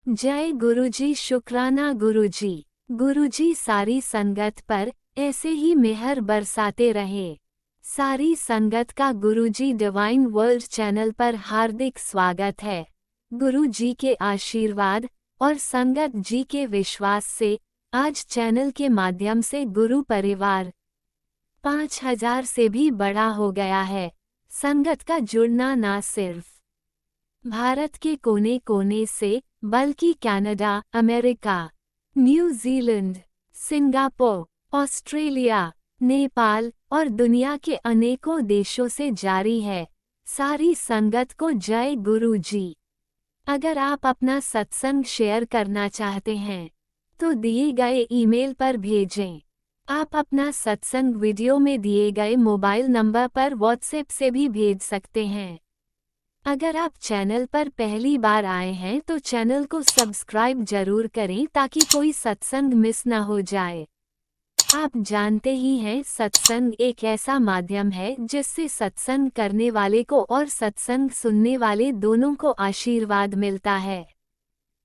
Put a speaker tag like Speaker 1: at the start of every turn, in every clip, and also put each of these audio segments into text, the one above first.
Speaker 1: जय गुरुजी, शुक्राना गुरुजी। गुरुजी सारी संगत पर ऐसे ही मेहर बरसाते रहे। सारी संगत का गुरुजी डिवाइन वर्ल्ड चैनल पर हार्दिक स्वागत है। गुरुजी के आशीर्वाद और संगत जी के विश्वास से आज चैनल के माध्यम से गुरु परिवार 5000 से भी बड़ा हो गया है। संगत का जुड़ना ना सिर्फ भारत के कोने कोने से बल्कि Canada, America, New Zealand, Singapore, Australia, Nepal और दुनिया के अनेकों देशों से जारी है। सारी संगत को जय गुरु जी। अगर आप अपना सत्संग शेयर करना चाहते हैं तो दिए गए ईमेल पर भेजें। आप अपना सत्संग वीडियो में दिए गए मोबाइल नंबर पर व्हाट्सएप से भी भेज सकते हैं। अगर आप चैनल पर पहली बार आए हैं तो चैनल को सब्सक्राइब जरूर करें ताकि कोई सत्संग मिस न हो जाए। आप जानते ही हैं, सत्संग एक ऐसा माध्यम है जिससे सत्संग करने वाले को और सत्संग सुनने वाले दोनों को आशीर्वाद मिलता है।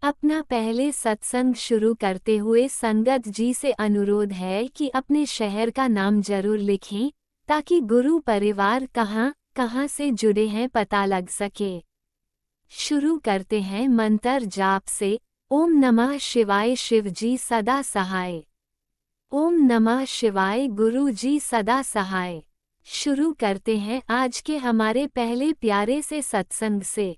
Speaker 1: अपना पहले सत्संग शुरू करते हुए संगत जी से अनुरोध है कि अपने शहर का नाम जरूर लिखें ताकि गुरु परिवार कहाँ से जुड़े हैं पता लग सके। शुरू करते हैं मंत्र जाप से। ओम नमः शिवाय, शिव जी सदा सहाय। ओम नमः शिवाय, गुरु जी सदा सहाय। शुरू करते हैं आज के हमारे पहले प्यारे से सत्संग से।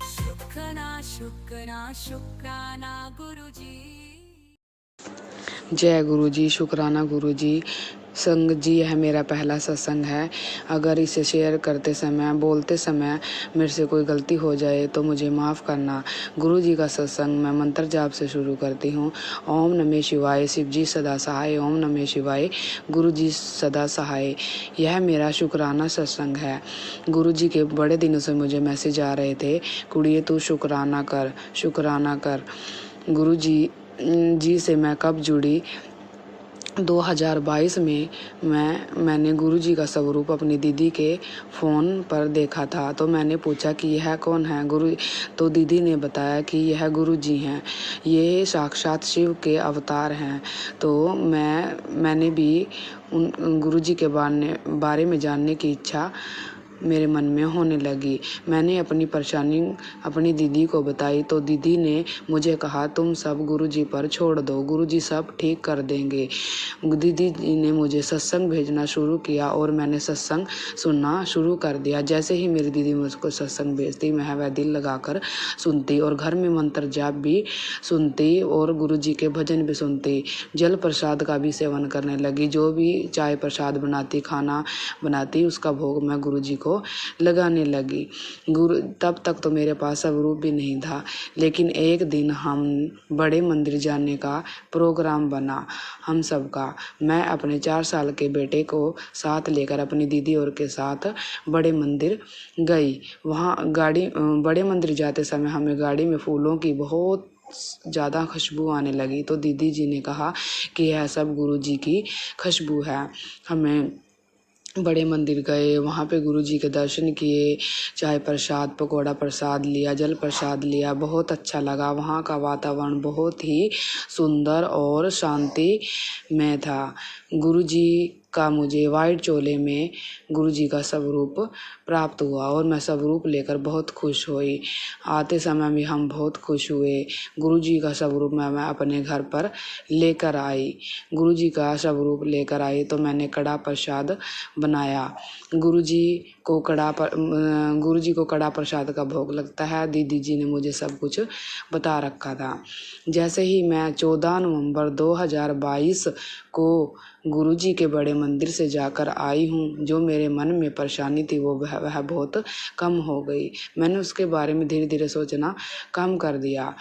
Speaker 2: शुक्राना शुक्राना शुक्राना गुरुजी।
Speaker 3: जय गुरु जी, शुक्राना गुरु जी। संग जी, यह मेरा पहला सत्संग है। अगर इसे शेयर करते समय, बोलते समय मेरे से कोई गलती हो जाए तो मुझे माफ़ करना। गुरु जी का सत्संग मैं मंत्र जाप से शुरू करती हूँ। ओम नमः शिवाय, शिव जी सदा सहाय। ओम नमः शिवाय, गुरु जी सदा सहाय। यह मेरा शुक्राना सत्संग है। गुरु जी के बड़े दिनों से मुझे मैसेज आ रहे थे, कुड़िए तू शुक्राना कर, शुक्राना कर। गुरु जी से मैं कब जुड़ी? 2022 में मैंने गुरुजी का स्वरूप अपनी दीदी के फ़ोन पर देखा था। तो मैंने पूछा कि यह कौन है गुरु। तो दीदी ने बताया कि यह गुरुजी हैं, ये साक्षात शिव के अवतार हैं। तो मैंने भी उन गुरुजी के बारे में जानने की इच्छा मेरे मन में होने लगी। मैंने अपनी परेशानी अपनी दीदी को बताई तो दीदी ने मुझे कहा, तुम सब गुरुजी पर छोड़ दो, गुरुजी सब ठीक कर देंगे। दीदी ने मुझे सत्संग भेजना शुरू किया और मैंने सत्संग सुनना शुरू कर दिया। जैसे ही मेरी दीदी मुझको सत्संग भेजती, मैं वह दिल लगाकर सुनती और घर में मंत्र जाप भी सुनती और गुरुजी के भजन भी सुनती। जल प्रसाद का भी सेवन करने लगी। जो भी चाय प्रसाद बनाती, खाना बनाती, उसका भोग मैं गुरुजी को लगाने लगी। तब तक तो मेरे पास स्वरूप भी नहीं था। लेकिन एक दिन हम बड़े मंदिर जाने का प्रोग्राम बना हम सबका। मैं अपने 4 साल के बेटे को साथ लेकर अपनी दीदी और के साथ बड़े मंदिर गई। वहाँ बड़े मंदिर जाते समय हमें गाड़ी में फूलों की बहुत ज़्यादा खुशबू आने लगी। तो दीदी जी ने कहा कि यह सब गुरु जी की खुशबू है। हमें बड़े मंदिर गए, वहाँ पे गुरुजी के दर्शन किए, चाय प्रसाद, पकौड़ा प्रसाद लिया, जल प्रसाद लिया। बहुत अच्छा लगा। वहाँ का वातावरण बहुत ही सुंदर और शांति में था। गुरुजी का मुझे वाइट चोले में गुरुजी का स्वरूप प्राप्त हुआ और मैं स्वरूप लेकर बहुत खुश हुई। आते समय भी हम बहुत खुश हुए। गुरुजी का स्वरूप मैं अपने घर पर लेकर आई। गुरुजी का स्वरूप लेकर आई तो मैंने कड़ा प्रसाद बनाया। गुरुजी को कड़ा प्रसाद का भोग लगता है। दीदी जी ने मुझे सब कुछ बता रखा था। जैसे ही मैं 14 नवंबर 2022 को गुरुजी के बड़े मंदिर से जाकर आई हूँ, जो मेरे मन में परेशानी थी वह बहुत कम हो गई। मैंने उसके बारे में धीरे धीरे सोचना कम कर दिया।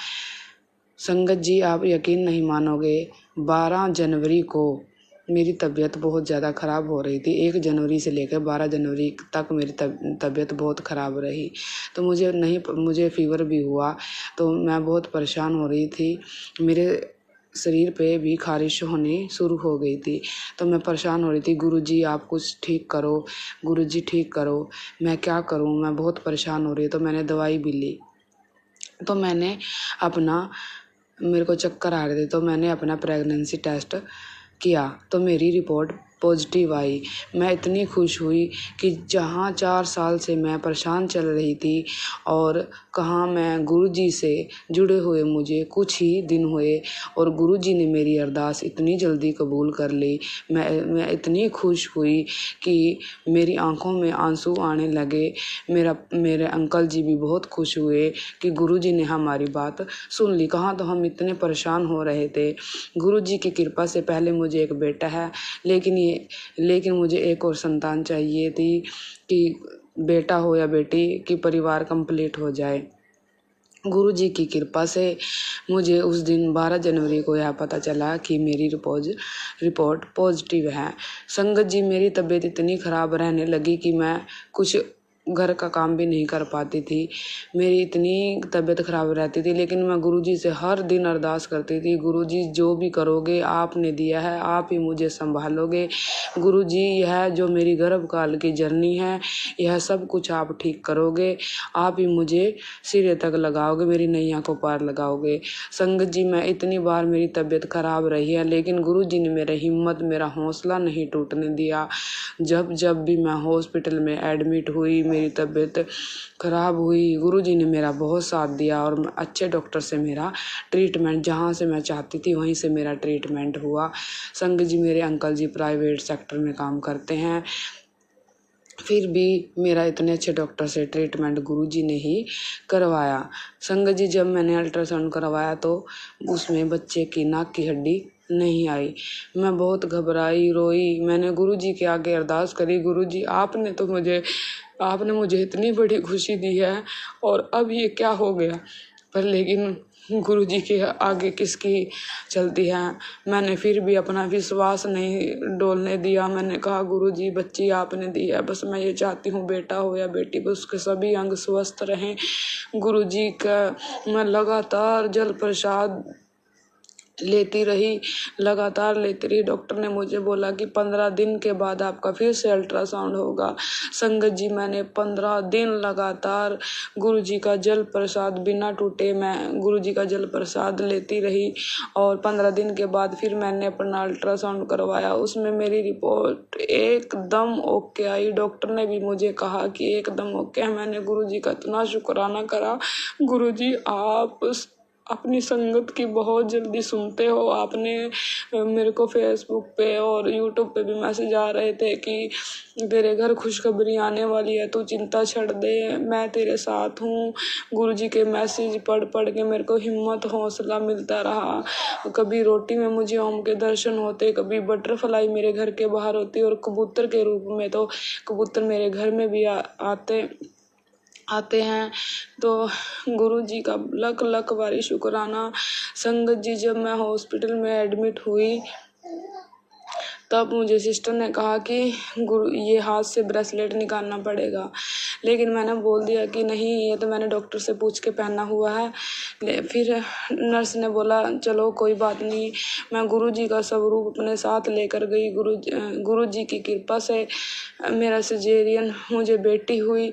Speaker 3: संगत जी, आप यकीन नहीं मानोगे, 12 जनवरी को मेरी तबीयत बहुत ज़्यादा ख़राब हो रही थी। 1 जनवरी से लेकर 12 जनवरी तक मेरी तबीयत बहुत ख़राब रही। तो मुझे फ़ीवर भी हुआ। तो मैं बहुत परेशान हो रही थी। मेरे शरीर पे भी खारिश होनी शुरू हो गई थी। तो मैं परेशान हो रही थी, गुरुजी आप कुछ ठीक करो, गुरुजी ठीक करो। मैं क्या करूं, मैं बहुत परेशान हो रही। तो मैंने दवाई भी ली। तो मैंने अपना मेरे को चक्कर आ रहे थे तो मैंने अपना प्रेगनेंसी टेस्ट किया तो मेरी रिपोर्ट पॉजिटिव आई। मैं इतनी खुश हुई कि जहाँ 4 साल से मैं परेशान चल रही थी और कहाँ मैं गुरुजी से जुड़े हुए मुझे कुछ ही दिन हुए और गुरुजी ने मेरी अरदास इतनी जल्दी कबूल कर ली। मैं इतनी खुश हुई कि मेरी आंखों में आंसू आने लगे। मेरे अंकल जी भी बहुत खुश हुए कि गुरुजी ने हमारी बात सुन ली। कहाँ तो हम इतने परेशान हो रहे थे। गुरुजी की कृपा से पहले मुझे एक बेटा है लेकिन मुझे एक और संतान चाहिए थी कि बेटा हो या बेटी कि परिवार कंप्लीट हो जाए। गुरुजी की कृपा से मुझे उस दिन 12 जनवरी को यह पता चला कि मेरी रिपोर्ट पॉजिटिव है। संगत जी, मेरी तबीयत इतनी ख़राब रहने लगी कि मैं कुछ घर का काम भी नहीं कर पाती थी। मेरी इतनी तबीयत ख़राब रहती थी लेकिन मैं गुरुजी से हर दिन अरदास करती थी, गुरुजी जो भी करोगे आपने दिया है, आप ही मुझे संभालोगे। गुरुजी, यह जो मेरी गर्भकाल की जर्नी है यह सब कुछ आप ठीक करोगे, आप ही मुझे सिरे तक लगाओगे, मेरी नैया को पार लगाओगे। संगत जी, मैं इतनी बार मेरी तबीयत खराब रही है लेकिन गुरुजी ने मेरी हिम्मत, मेरा हौसला नहीं टूटने दिया। जब भी मैं हॉस्पिटल में एडमिट हुई, मेरी तबीयत खराब हुई, गुरुजी ने मेरा बहुत साथ दिया और अच्छे डॉक्टर से मेरा ट्रीटमेंट, जहाँ से मैं चाहती थी वहीं से मेरा ट्रीटमेंट हुआ। संगत जी, मेरे अंकल जी प्राइवेट सेक्टर में काम करते हैं, फिर भी मेरा इतने अच्छे डॉक्टर से ट्रीटमेंट गुरुजी ने ही करवाया। संगत जी, जब मैंने अल्ट्रासाउंड करवाया तो उसमें बच्चे की नाक की हड्डी नहीं आई। मैं बहुत घबराई, रोई। मैंने गुरुजी के आगे अरदास करी, गुरुजी आपने मुझे इतनी बड़ी खुशी दी है और अब ये क्या हो गया। पर लेकिन गुरुजी के आगे किसकी चलती है। मैंने फिर भी अपना विश्वास नहीं डोलने दिया। मैंने कहा, गुरुजी बच्ची आपने दी है, बस मैं ये चाहती हूँ बेटा हो या बेटी, बस उसके सभी अंग स्वस्थ रहें। गुरुजी का मैं लगातार जल प्रसाद लेती रही। डॉक्टर ने मुझे बोला कि 15 दिन के बाद आपका फिर से अल्ट्रासाउंड होगा। संगत जी, मैंने 15 दिन लगातार गुरुजी का जल प्रसाद बिना टूटे मैं गुरुजी का जल प्रसाद लेती रही और 15 दिन के बाद फिर मैंने अपना अल्ट्रासाउंड करवाया। उसमें मेरी रिपोर्ट एकदम ओके आई। डॉक्टर ने भी मुझे कहा कि एकदम ओके है। मैंने गुरुजी का इतना शुक्राना करा। गुरुजी, आप अपनी संगत की बहुत जल्दी सुनते हो। आपने मेरे को फेसबुक पे और यूट्यूब पे भी मैसेज आ रहे थे कि तेरे घर खुशखबरी आने वाली है, तू चिंता छोड़ दे, मैं तेरे साथ हूँ। गुरुजी के मैसेज पढ़ के मेरे को हिम्मत, हौसला मिलता रहा। कभी रोटी में मुझे ओम के दर्शन होते, कभी बटरफ्लाई मेरे घर के बाहर होती और कबूतर के रूप में तो कबूतर मेरे घर में भी आते हैं। तो गुरुजी का लख बारी शुक्राना। संगत जी, जब मैं हॉस्पिटल में एडमिट हुई तब मुझे सिस्टर ने कहा कि ये हाथ से ब्रेसलेट निकालना पड़ेगा, लेकिन मैंने बोल दिया कि नहीं, ये तो मैंने डॉक्टर से पूछ के पहना हुआ है। फिर नर्स ने बोला चलो कोई बात नहीं। मैं गुरुजी का स्वरूप अपने साथ लेकर गई। गुरुजी की कृपा से मेरा सिजेरियन, मुझे बेटी हुई।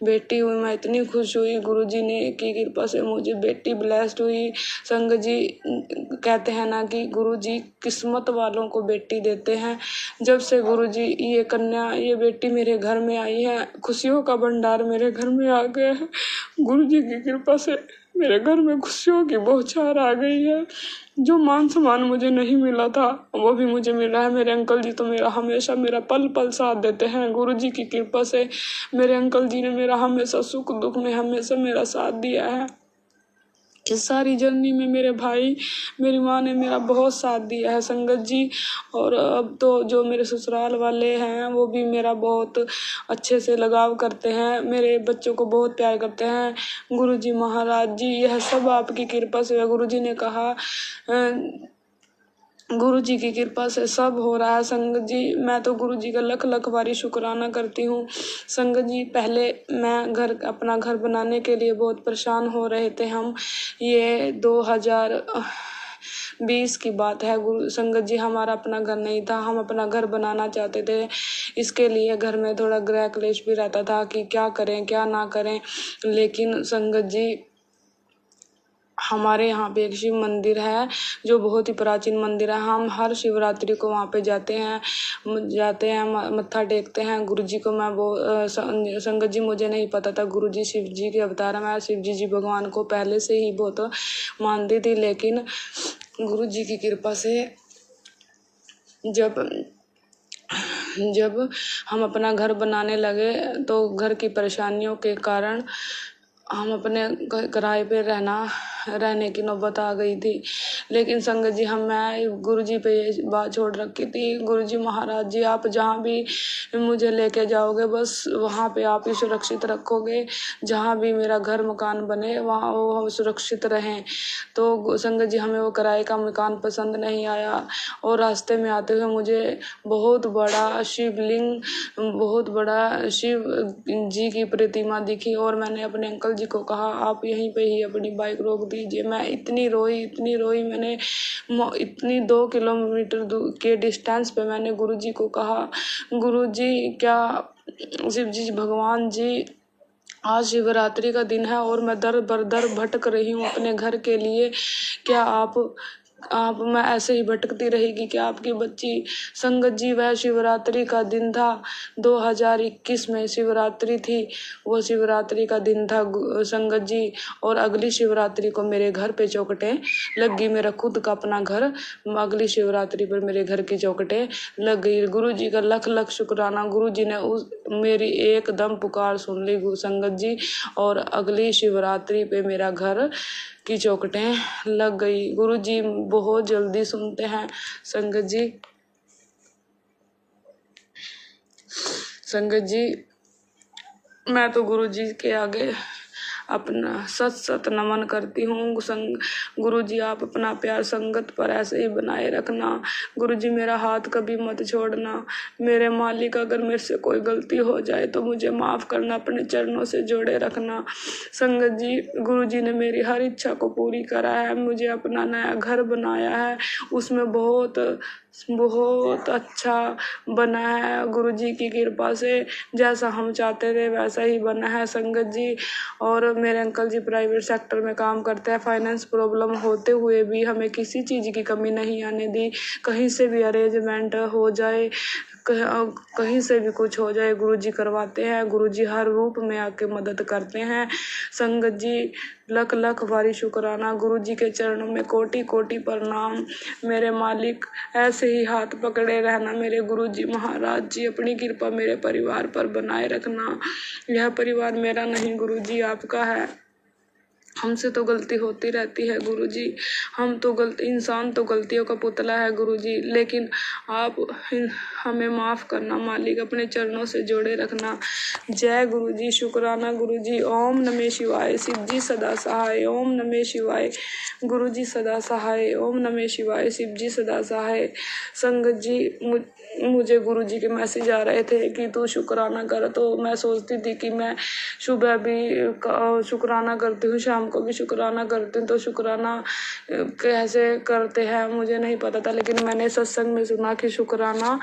Speaker 3: मैं इतनी खुश हुई। गुरुजी ने की कृपा से मुझे बेटी ब्लेस्ड हुई। संगत जी, कहते हैं ना कि गुरुजी किस्मत वालों को बेटी देते हैं। जब से गुरुजी ये बेटी मेरे घर में आई है, खुशियों का भंडार मेरे घर में आ गया है। गुरुजी की कृपा से मेरे घर में खुशियों की बौछार आ गई है। जो मान सम्मान मुझे नहीं मिला था वो भी मुझे मिल रहा है। मेरे अंकल जी तो हमेशा मेरा पल पल साथ देते हैं। गुरुजी की कृपा से मेरे अंकल जी ने मेरा हमेशा सुख दुख में हमेशा मेरा साथ दिया है। इस सारी जर्नी में मेरे भाई, मेरी माँ ने मेरा बहुत साथ दिया है संगत जी। और अब तो जो मेरे ससुराल वाले हैं वो भी मेरा बहुत अच्छे से लगाव करते हैं, मेरे बच्चों को बहुत प्यार करते हैं। गुरुजी महाराज जी, यह सब आपकी कृपा से है। गुरुजी ने कहा गुरुजी की कृपा से सब हो रहा है। संगत जी, मैं तो गुरुजी का लख बारी शुक्राना करती हूँ। संगत जी, पहले मैं अपना घर बनाने के लिए बहुत परेशान हो रहे थे हम। ये 2020 की बात है संगत जी। हमारा अपना घर नहीं था, हम अपना घर बनाना चाहते थे। इसके लिए घर में थोड़ा गृह क्लेश भी रहता था कि क्या करें क्या ना करें। लेकिन संगत जी, हमारे यहाँ पे एक शिव मंदिर है जो बहुत ही प्राचीन मंदिर है। हम हर शिवरात्रि को वहाँ पे जाते हैं मत्था टेकते हैं। गुरु जी को मैं वो संगत जी मुझे नहीं पता था गुरु जी शिव जी के अवतार है। मैं शिव जी भगवान को पहले से ही बहुत मानती थी, लेकिन गुरु जी की कृपा से जब हम अपना घर बनाने लगे तो घर की परेशानियों के कारण हम अपने किराए पे रहने की नौबत आ गई थी। लेकिन संगत जी मैं गुरु जी पे ये बात छोड़ रखी थी, गुरु जी महाराज जी आप जहाँ भी मुझे लेके जाओगे बस वहाँ पे आप ही सुरक्षित रखोगे। जहाँ भी मेरा घर मकान बने वहाँ वो हम सुरक्षित रहें। तो संगत जी हमें वो किराए का मकान पसंद नहीं आया और रास्ते में आते हुए मुझे बहुत बड़ा शिवलिंग, बहुत बड़ा शिव जी की प्रतिमा दिखी और मैंने अपने अंकल जी को कहा आप यहीं पे ही अपनी बाइक रोक दीजिए। मैं इतनी रोई मैंने इतनी 2 किलोमीटर के डिस्टेंस पे मैंने गुरु जी को कहा गुरु जी क्या शिव जी भगवान जी आज शिवरात्रि का दिन है और मैं दर बदर भटक रही हूँ अपने घर के लिए, क्या आप मैं ऐसे ही भटकती रहेगी क्या आपकी बच्ची। संगत जी वह शिवरात्रि का दिन था, 2021 में शिवरात्रि थी, वो शिवरात्रि का दिन था संगत जी। और अगली शिवरात्रि को मेरे घर पे चौखटें लग गई। मेरा खुद का अपना घर अगली शिवरात्रि पर मेरे घर की चौखटें लग गई। गुरु जी का लख लख शुक्राना, गुरु जी ने मेरी एकदम पुकार सुन ली संगत जी और अगली शिवरात्रि पे मेरा घर की चौखटें लग गई। गुरु जी बहुत जल्दी सुनते हैं संगत जी। संगत जी मैं तो गुरु जी के आगे अपना सत नमन करती हूँ। गुरु जी आप अपना प्यार संगत पर ऐसे ही बनाए रखना। गुरु जी मेरा हाथ कभी मत छोड़ना। मेरे मालिक अगर मेरे से कोई गलती हो जाए तो मुझे माफ़ करना, अपने चरणों से जोड़े रखना। संगत जी गुरु जी ने मेरी हर इच्छा को पूरी करा है। मुझे अपना नया घर बनाया है, उसमें बहुत अच्छा बना है गुरु जी की कृपा से। जैसा हम चाहते थे वैसा ही बना है संगत जी। और मेरे अंकल जी प्राइवेट सेक्टर में काम करते हैं। फाइनेंस प्रॉब्लम होते हुए भी हमें किसी चीज़ की कमी नहीं आने दी। कहीं से भी अरेंजमेंट हो जाए, कहीं से भी कुछ हो जाए गुरुजी करवाते हैं। गुरुजी हर रूप में आके मदद करते हैं। संगत जी लख लख बारी शुक्राना, गुरुजी के चरणों में कोटि कोटि प्रणाम। मेरे मालिक ऐसे ही हाथ पकड़े रहना मेरे गुरुजी महाराज जी। अपनी कृपा मेरे परिवार पर बनाए रखना। यह परिवार मेरा नहीं गुरुजी आपका है। हमसे तो गलती होती रहती है गुरुजी, हम तो इंसान तो गलतियों का पुतला है गुरुजी, लेकिन आप हमें माफ़ करना मालिक, अपने चरणों से जोड़े रखना। जय गुरुजी, शुक्राना गुरुजी। ओम नमः शिवाय। शिव जी सदा सहाय। ओम नमः शिवाय। गुरुजी सदा सहाय। ओम नमः शिवाय। शिव जी सदा सहाय। संगत जी मुझे गुरुजी के मैसेज आ रहे थे कि तू शुक्राना कर, तो मैं सोचती थी कि मैं सुबह भी शुक्राना करती हूँ, शाम को भी शुक्राना करती हूँ। तो शुक्राना कैसे करते हैं मुझे नहीं पता था, लेकिन मैंने सत्संग में सुना कि शुक्राना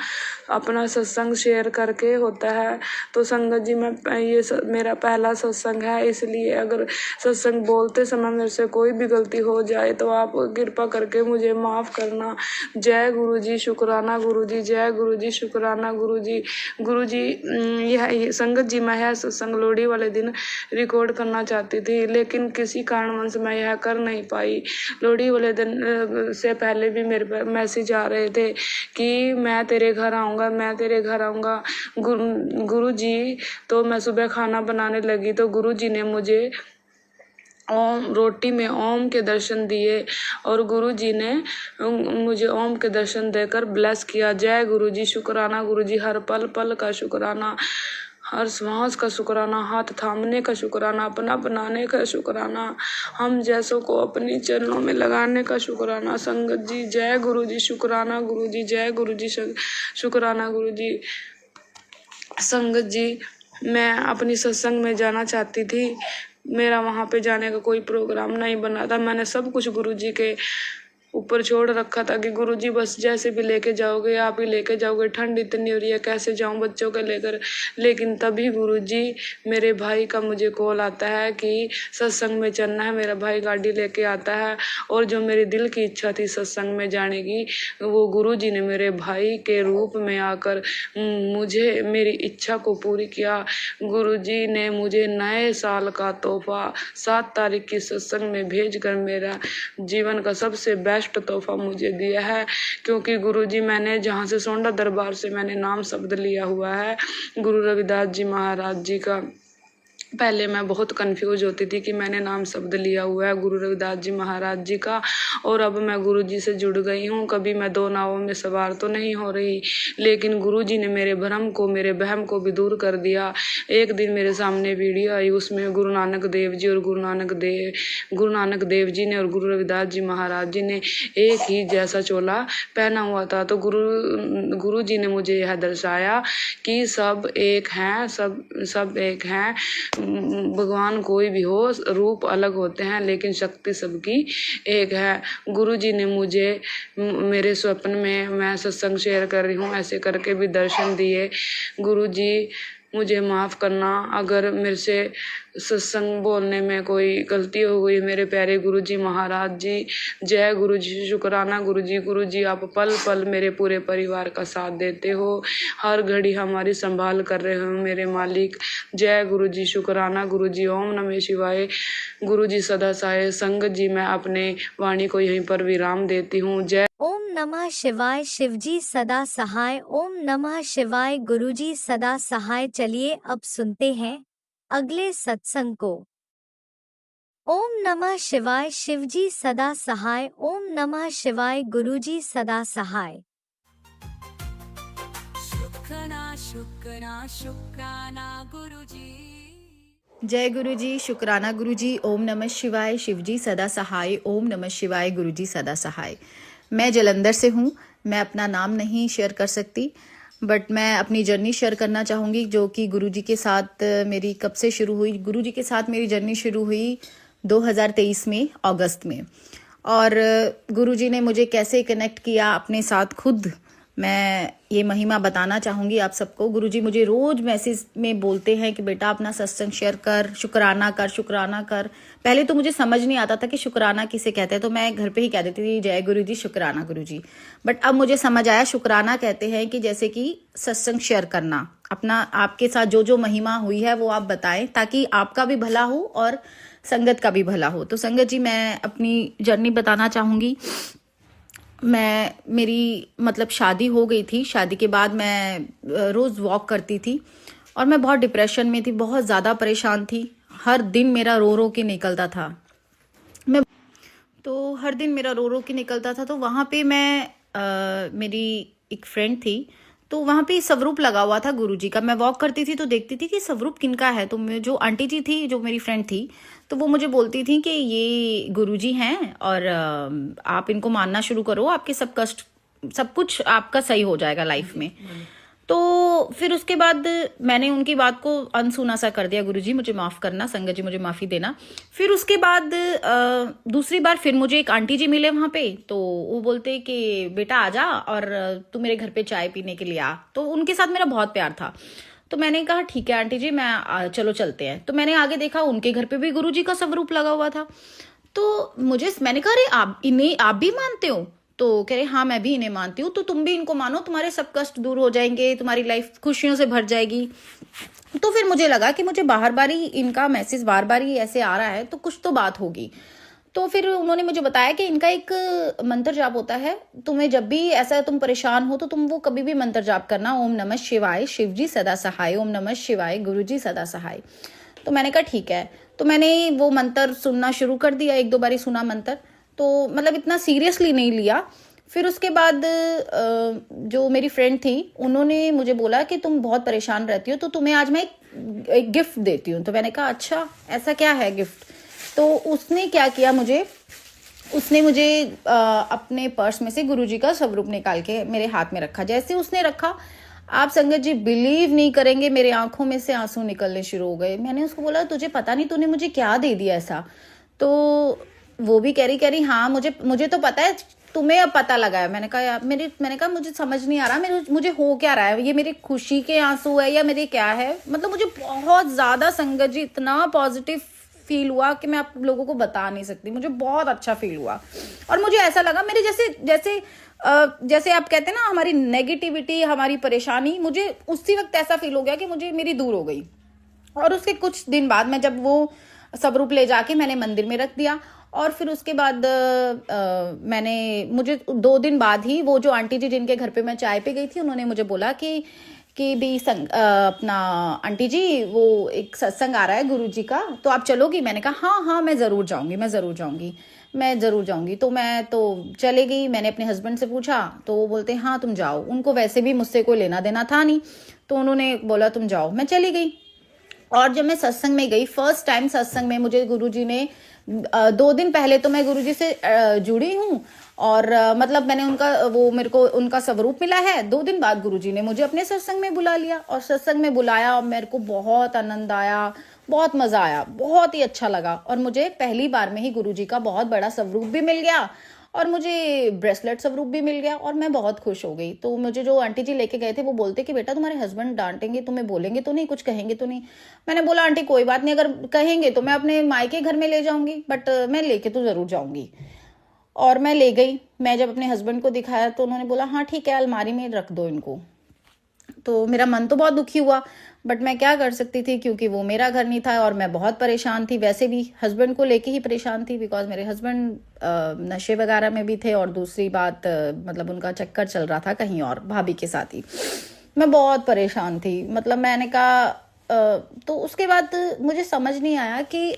Speaker 3: अपना सत्संग शेयर करके होता है। तो संगत जी मेरा पहला सत्संग है, इसलिए अगर सत्संग बोलते समय मेरे से कोई भी गलती हो जाए तो आप कृपा करके मुझे माफ़ करना। जय गुरुजी, शुक्राना गुरुजी। जय गुरुजी, शुक्राना गुरुजी। गुरुजी यह संगत जी मैं यह सत्संग लोहड़ी वाले दिन रिकॉर्ड करना चाहती थी, लेकिन किसी कारणवश मैं यह कर नहीं पाई। लोहड़ी वाले दिन से पहले भी मेरे पर मैसेज आ रहे थे कि मैं तेरे घर आऊँगा, मैं तेरे घर आऊँगा गुरुजी। तो मैं सुबह खाना बनाने लगी तो गुरुजी ने मुझे रोटी में ओम के दर्शन दिए और गुरुजी ने मुझे ओम के दर्शन देकर ब्लेस किया। जय गुरुजी, शुक्राना गुरुजी। हर पल पल का शुक्राना, हर श्वास का शुक्राना, हाथ थामने का शुक्राना, अपना बनाने का शुक्राना, हम जैसों को अपनी चरणों में लगाने का शुक्राना। संगत जी जय गुरुजी, शुक्राना गुरुजी। जय गुरुजी, शुक्राना गुरुजी। संगत जी मैं अपनी सत्संग में जाना चाहती थी, मेरा वहाँ पे जाने का कोई प्रोग्राम नहीं बना था। मैंने सब कुछ गुरुजी के ऊपर छोड़ रखा था कि गुरुजी बस जैसे भी लेके जाओगे आप ही लेके जाओगे, ठंड इतनी हो रही है कैसे जाऊं बच्चों को लेकर। लेकिन तभी गुरुजी मेरे भाई का मुझे कॉल आता है कि सत्संग में चलना है। मेरा भाई गाड़ी लेके आता है और जो मेरे दिल की इच्छा थी सत्संग में जाने की, वो गुरुजी ने मेरे भाई के रूप में आकर मुझे मेरी इच्छा को पूरी किया। गुरुजी ने मुझे नए साल का तोहफा 7 तारीख की सत्संग में भेजकर मेरा जीवन का सबसे बेस्ट तोहफा मुझे दिया है। क्योंकि गुरुजी मैंने जहाँ से सोंडा दरबार से मैंने नाम शब्द लिया हुआ है गुरु रविदास जी महाराज जी का। पहले मैं बहुत कंफ्यूज होती थी कि मैंने नाम शब्द लिया हुआ है गुरु रविदास जी महाराज जी का, और अब मैं गुरुजी से जुड़ गई हूँ। कभी मैं 2 नावों में सवार तो नहीं हो रही, लेकिन गुरुजी ने मेरे भ्रम को मेरे वहम को भी दूर कर दिया। एक दिन मेरे सामने वीडियो आई, उसमें गुरु नानक देव जी और गुरु नानक देव जी ने और गुरु रविदास जी महाराज जी ने एक ही जैसा चोला पहना हुआ था। तो गुरुजी ने मुझे यह दर्शाया कि सब एक हैं, सब एक हैं। भगवान कोई भी हो, रूप अलग होते हैं लेकिन शक्ति सबकी एक है। गुरुजी ने मुझे मेरे स्वप्न में, मैं सत्संग शेयर कर रही हूँ ऐसे करके भी दर्शन दिए। गुरुजी मुझे माफ़ करना अगर मेरे से सत्संग बोलने में कोई गलती हो गई। मेरे प्यारे गुरुजी महाराज जी, जय गुरुजी, शुक्राना गुरुजी। गुरुजी आप पल पल मेरे पूरे परिवार का साथ देते हो, हर घड़ी हमारी संभाल कर रहे हो मेरे मालिक। जय गुरुजी, शुक्राना गुरुजी। ओम नमः शिवाय। गुरुजी सदा सहाय। संगत जी मैं अपने वाणी को यहीं पर विराम देती हूँ। जय
Speaker 1: ओम नमः शिवाय। शिवजी सदा सहाय। ओम नमः शिवाय। गुरुजी सदा सहाय। चलिए अब सुनते हैं अगले सत्संग को। ओम नमः शिवाय। शिवजी सदा सहाय। ओम नमः शिवाय। गुरुजी सदा सहाय।
Speaker 2: शुक्राना शुक्राना शुक्राना गुरुजी।
Speaker 4: जय गुरुजी, शुक्राना गुरुजी। ओम नमः शिवाय। शिवजी सदा सहाय। ओम नमः शिवाय। गुरुजी सदा सहाय। मैं जलंधर से हूँ। मैं अपना नाम नहीं शेयर कर सकती, बट मैं अपनी जर्नी शेयर करना चाहूँगी जो कि गुरुजी के साथ मेरी कब से शुरू हुई। गुरुजी के साथ मेरी जर्नी शुरू हुई 2023 में अगस्त में, और गुरुजी ने मुझे कैसे कनेक्ट किया अपने साथ, खुद मैं ये महिमा बताना चाहूँगी आप सबको। गुरुजी मुझे रोज़ मैसेज में बोलते हैं कि बेटा अपना सत्संग शेयर कर, शुक्राना कर, शुक्राना कर। पहले तो मुझे समझ नहीं आता था कि शुक्राना किसे कहते हैं, तो मैं घर पे ही कह देती थी जय गुरुजी, शुक्राना गुरुजी। बट अब मुझे समझ आया शुक्राना कहते हैं कि जैसे कि सत्संग शेयर करना, अपना आपके साथ जो जो महिमा हुई है वो आप बताएं ताकि आपका भी भला हो और संगत का भी भला हो। तो संगत जी मैं अपनी जर्नी बताना चाहूँगी। मेरी मतलब शादी हो गई थी। शादी के बाद मैं रोज़ वॉक करती थी और मैं बहुत डिप्रेशन में थी, बहुत ज़्यादा परेशान थी। हर दिन मेरा रो रो के निकलता था। हर दिन मेरा रो रो के निकलता था। तो वहाँ पे मेरी एक फ्रेंड थी, तो वहाँ पे स्वरूप लगा हुआ था गुरुजी का। मैं वॉक करती थी तो देखती थी कि स्वरूप किनका है। तो जो आंटी जी थी, जो मेरी फ्रेंड थी, तो वो मुझे बोलती थी कि ये गुरुजी हैं और आप इनको मानना शुरू करो, आपके सब कष्ट, सब कुछ आपका सही हो जाएगा लाइफ में। तो फिर उसके बाद मैंने उनकी बात को अनसुना सा कर दिया। गुरुजी मुझे माफ़ करना, संगत जी मुझे माफ़ी देना। फिर उसके बाद दूसरी बार फिर मुझे एक आंटी जी मिले वहाँ पे, तो वो बोलते कि बेटा आजा और तू मेरे घर पे चाय पीने के लिए आ। तो उनके साथ मेरा बहुत प्यार था। तो मैंने कहा ठीक है आंटी जी, मैं चलो चलते हैं। तो मैंने आगे देखा उनके घर पे भी गुरुजी का स्वरूप लगा हुआ था। तो मैंने कहा अरे आप भी मानते हो? तो कह रहे हाँ मैं भी इन्हें मानती हूँ, तो तुम भी इनको मानो, तुम्हारे सब कष्ट दूर हो जाएंगे, तुम्हारी लाइफ खुशियों से भर जाएगी। तो फिर मुझे लगा कि मुझे बार बार ही इनका मैसेज बार बार ही ऐसे आ रहा है, तो कुछ तो बात होगी। तो फिर उन्होंने मुझे बताया कि इनका एक मंत्र जाप होता है, तुम्हें जब भी ऐसा तुम परेशान हो तो तुम वो कभी भी मंत्र जाप करना, ओम नमः शिवाय, शिवजी सदा सहाय, ओम नमः शिवाय, गुरुजी सदा सहाय। तो मैंने कहा ठीक है। तो मैंने वो मंत्र सुनना शुरू कर दिया, 1-2 बार ही सुना मंत्र, तो मतलब इतना सीरियसली नहीं लिया। फिर उसके बाद जो मेरी फ्रेंड थी उन्होंने मुझे बोला कि तुम बहुत परेशान रहती हो, तो तुम्हें आज मैं एक गिफ्ट देती हूँ। तो मैंने कहा अच्छा ऐसा क्या है गिफ्ट? तो उसने क्या किया, उसने मुझे अपने पर्स में से गुरुजी का स्वरूप निकाल के मेरे हाथ में रखा। जैसे उसने रखा, आप संगत जी बिलीव नहीं करेंगे, मेरे आंखों में से आंसू निकलने शुरू हो गए। मैंने उसको बोला तुझे पता नहीं तूने मुझे क्या दे दिया ऐसा? तो वो भी कह रही हाँ मुझे तो पता है तुम्हें अब पता लगा है। मैंने कहा यार मैंने कहा मुझे समझ नहीं आ रहा मुझे हो क्या रहा है, ये मेरी खुशी के आंसू है या मेरे क्या है। मतलब मुझे बहुत ज्यादा संगत जी इतना पॉजिटिव फील हुआ कि मैं आप लोगों को बता नहीं सकती। मुझे बहुत अच्छा फील हुआ और मुझे ऐसा लगा मेरे जैसे आप कहते हैं ना हमारी नेगेटिविटी, हमारी परेशानी, मुझे उसी वक्त ऐसा फील हो गया कि मेरी दूर हो गई। और उसके कुछ दिन बाद मैं जब वो स्वरूप ले जाके मैंने मंदिर में रख दिया और फिर उसके बाद मुझे 2 दिन बाद ही वो जो आंटी जी जिनके घर पे मैं चाय पे गई थी उन्होंने मुझे बोला कि भी अपना आंटी जी वो एक सत्संग आ रहा है गुरुजी का, तो आप चलोगी? मैंने कहा हाँ मैं ज़रूर जाऊंगी। तो मैं तो चले गई। मैंने अपने हस्बैंड से पूछा तो वो बोलते हाँ तुम जाओ। उनको वैसे भी मुझसे कोई लेना देना था नहीं, तो उन्होंने बोला तुम जाओ। मैं चली गई और जब मैं सत्संग में गई, फर्स्ट टाइम सत्संग में मुझे गुरुजी ने 2 दिन पहले तो मैं गुरुजी से जुड़ी हूँ और मतलब मैंने मेरे को उनका स्वरूप मिला है। 2 दिन बाद गुरुजी ने मुझे अपने सत्संग में बुला लिया और सत्संग में बुलाया और मेरे को बहुत आनंद आया, बहुत मजा आया, बहुत ही अच्छा लगा। और मुझे पहली बार में ही गुरुजी का बहुत बड़ा स्वरूप भी मिल गया और मुझे ब्रेसलेट स्वरूप भी मिल गया और मैं बहुत खुश हो गई। तो मुझे जो आंटी जी लेके गए थे वो बोलते कि बेटा तुम्हारे हस्बैंड डांटेंगे, तुम्हें बोलेंगे तो नहीं, कुछ कहेंगे तो नहीं? मैंने बोला आंटी कोई बात नहीं, अगर कहेंगे तो मैं अपने मायके घर में ले जाऊंगी, बट मैं लेके तो जरूर जाऊंगी। और मैं ले गई। मैं जब अपने हस्बैंड को दिखाया तो उन्होंने बोला हाँ ठीक है अलमारी में रख दो इनको। तो मेरा मन तो बहुत दुखी हुआ, बट मैं क्या कर सकती थी क्योंकि वो मेरा घर नहीं था और मैं बहुत परेशान थी। वैसे भी हस्बैंड को लेके ही परेशान थी बिकॉज मेरे हस्बैंड नशे वगैरह में भी थे और दूसरी बात मतलब उनका चक्कर चल रहा था कहीं और भाभी के साथ ही। मैं बहुत परेशान थी। मतलब मैंने कहा तो उसके बाद मुझे समझ नहीं आया कि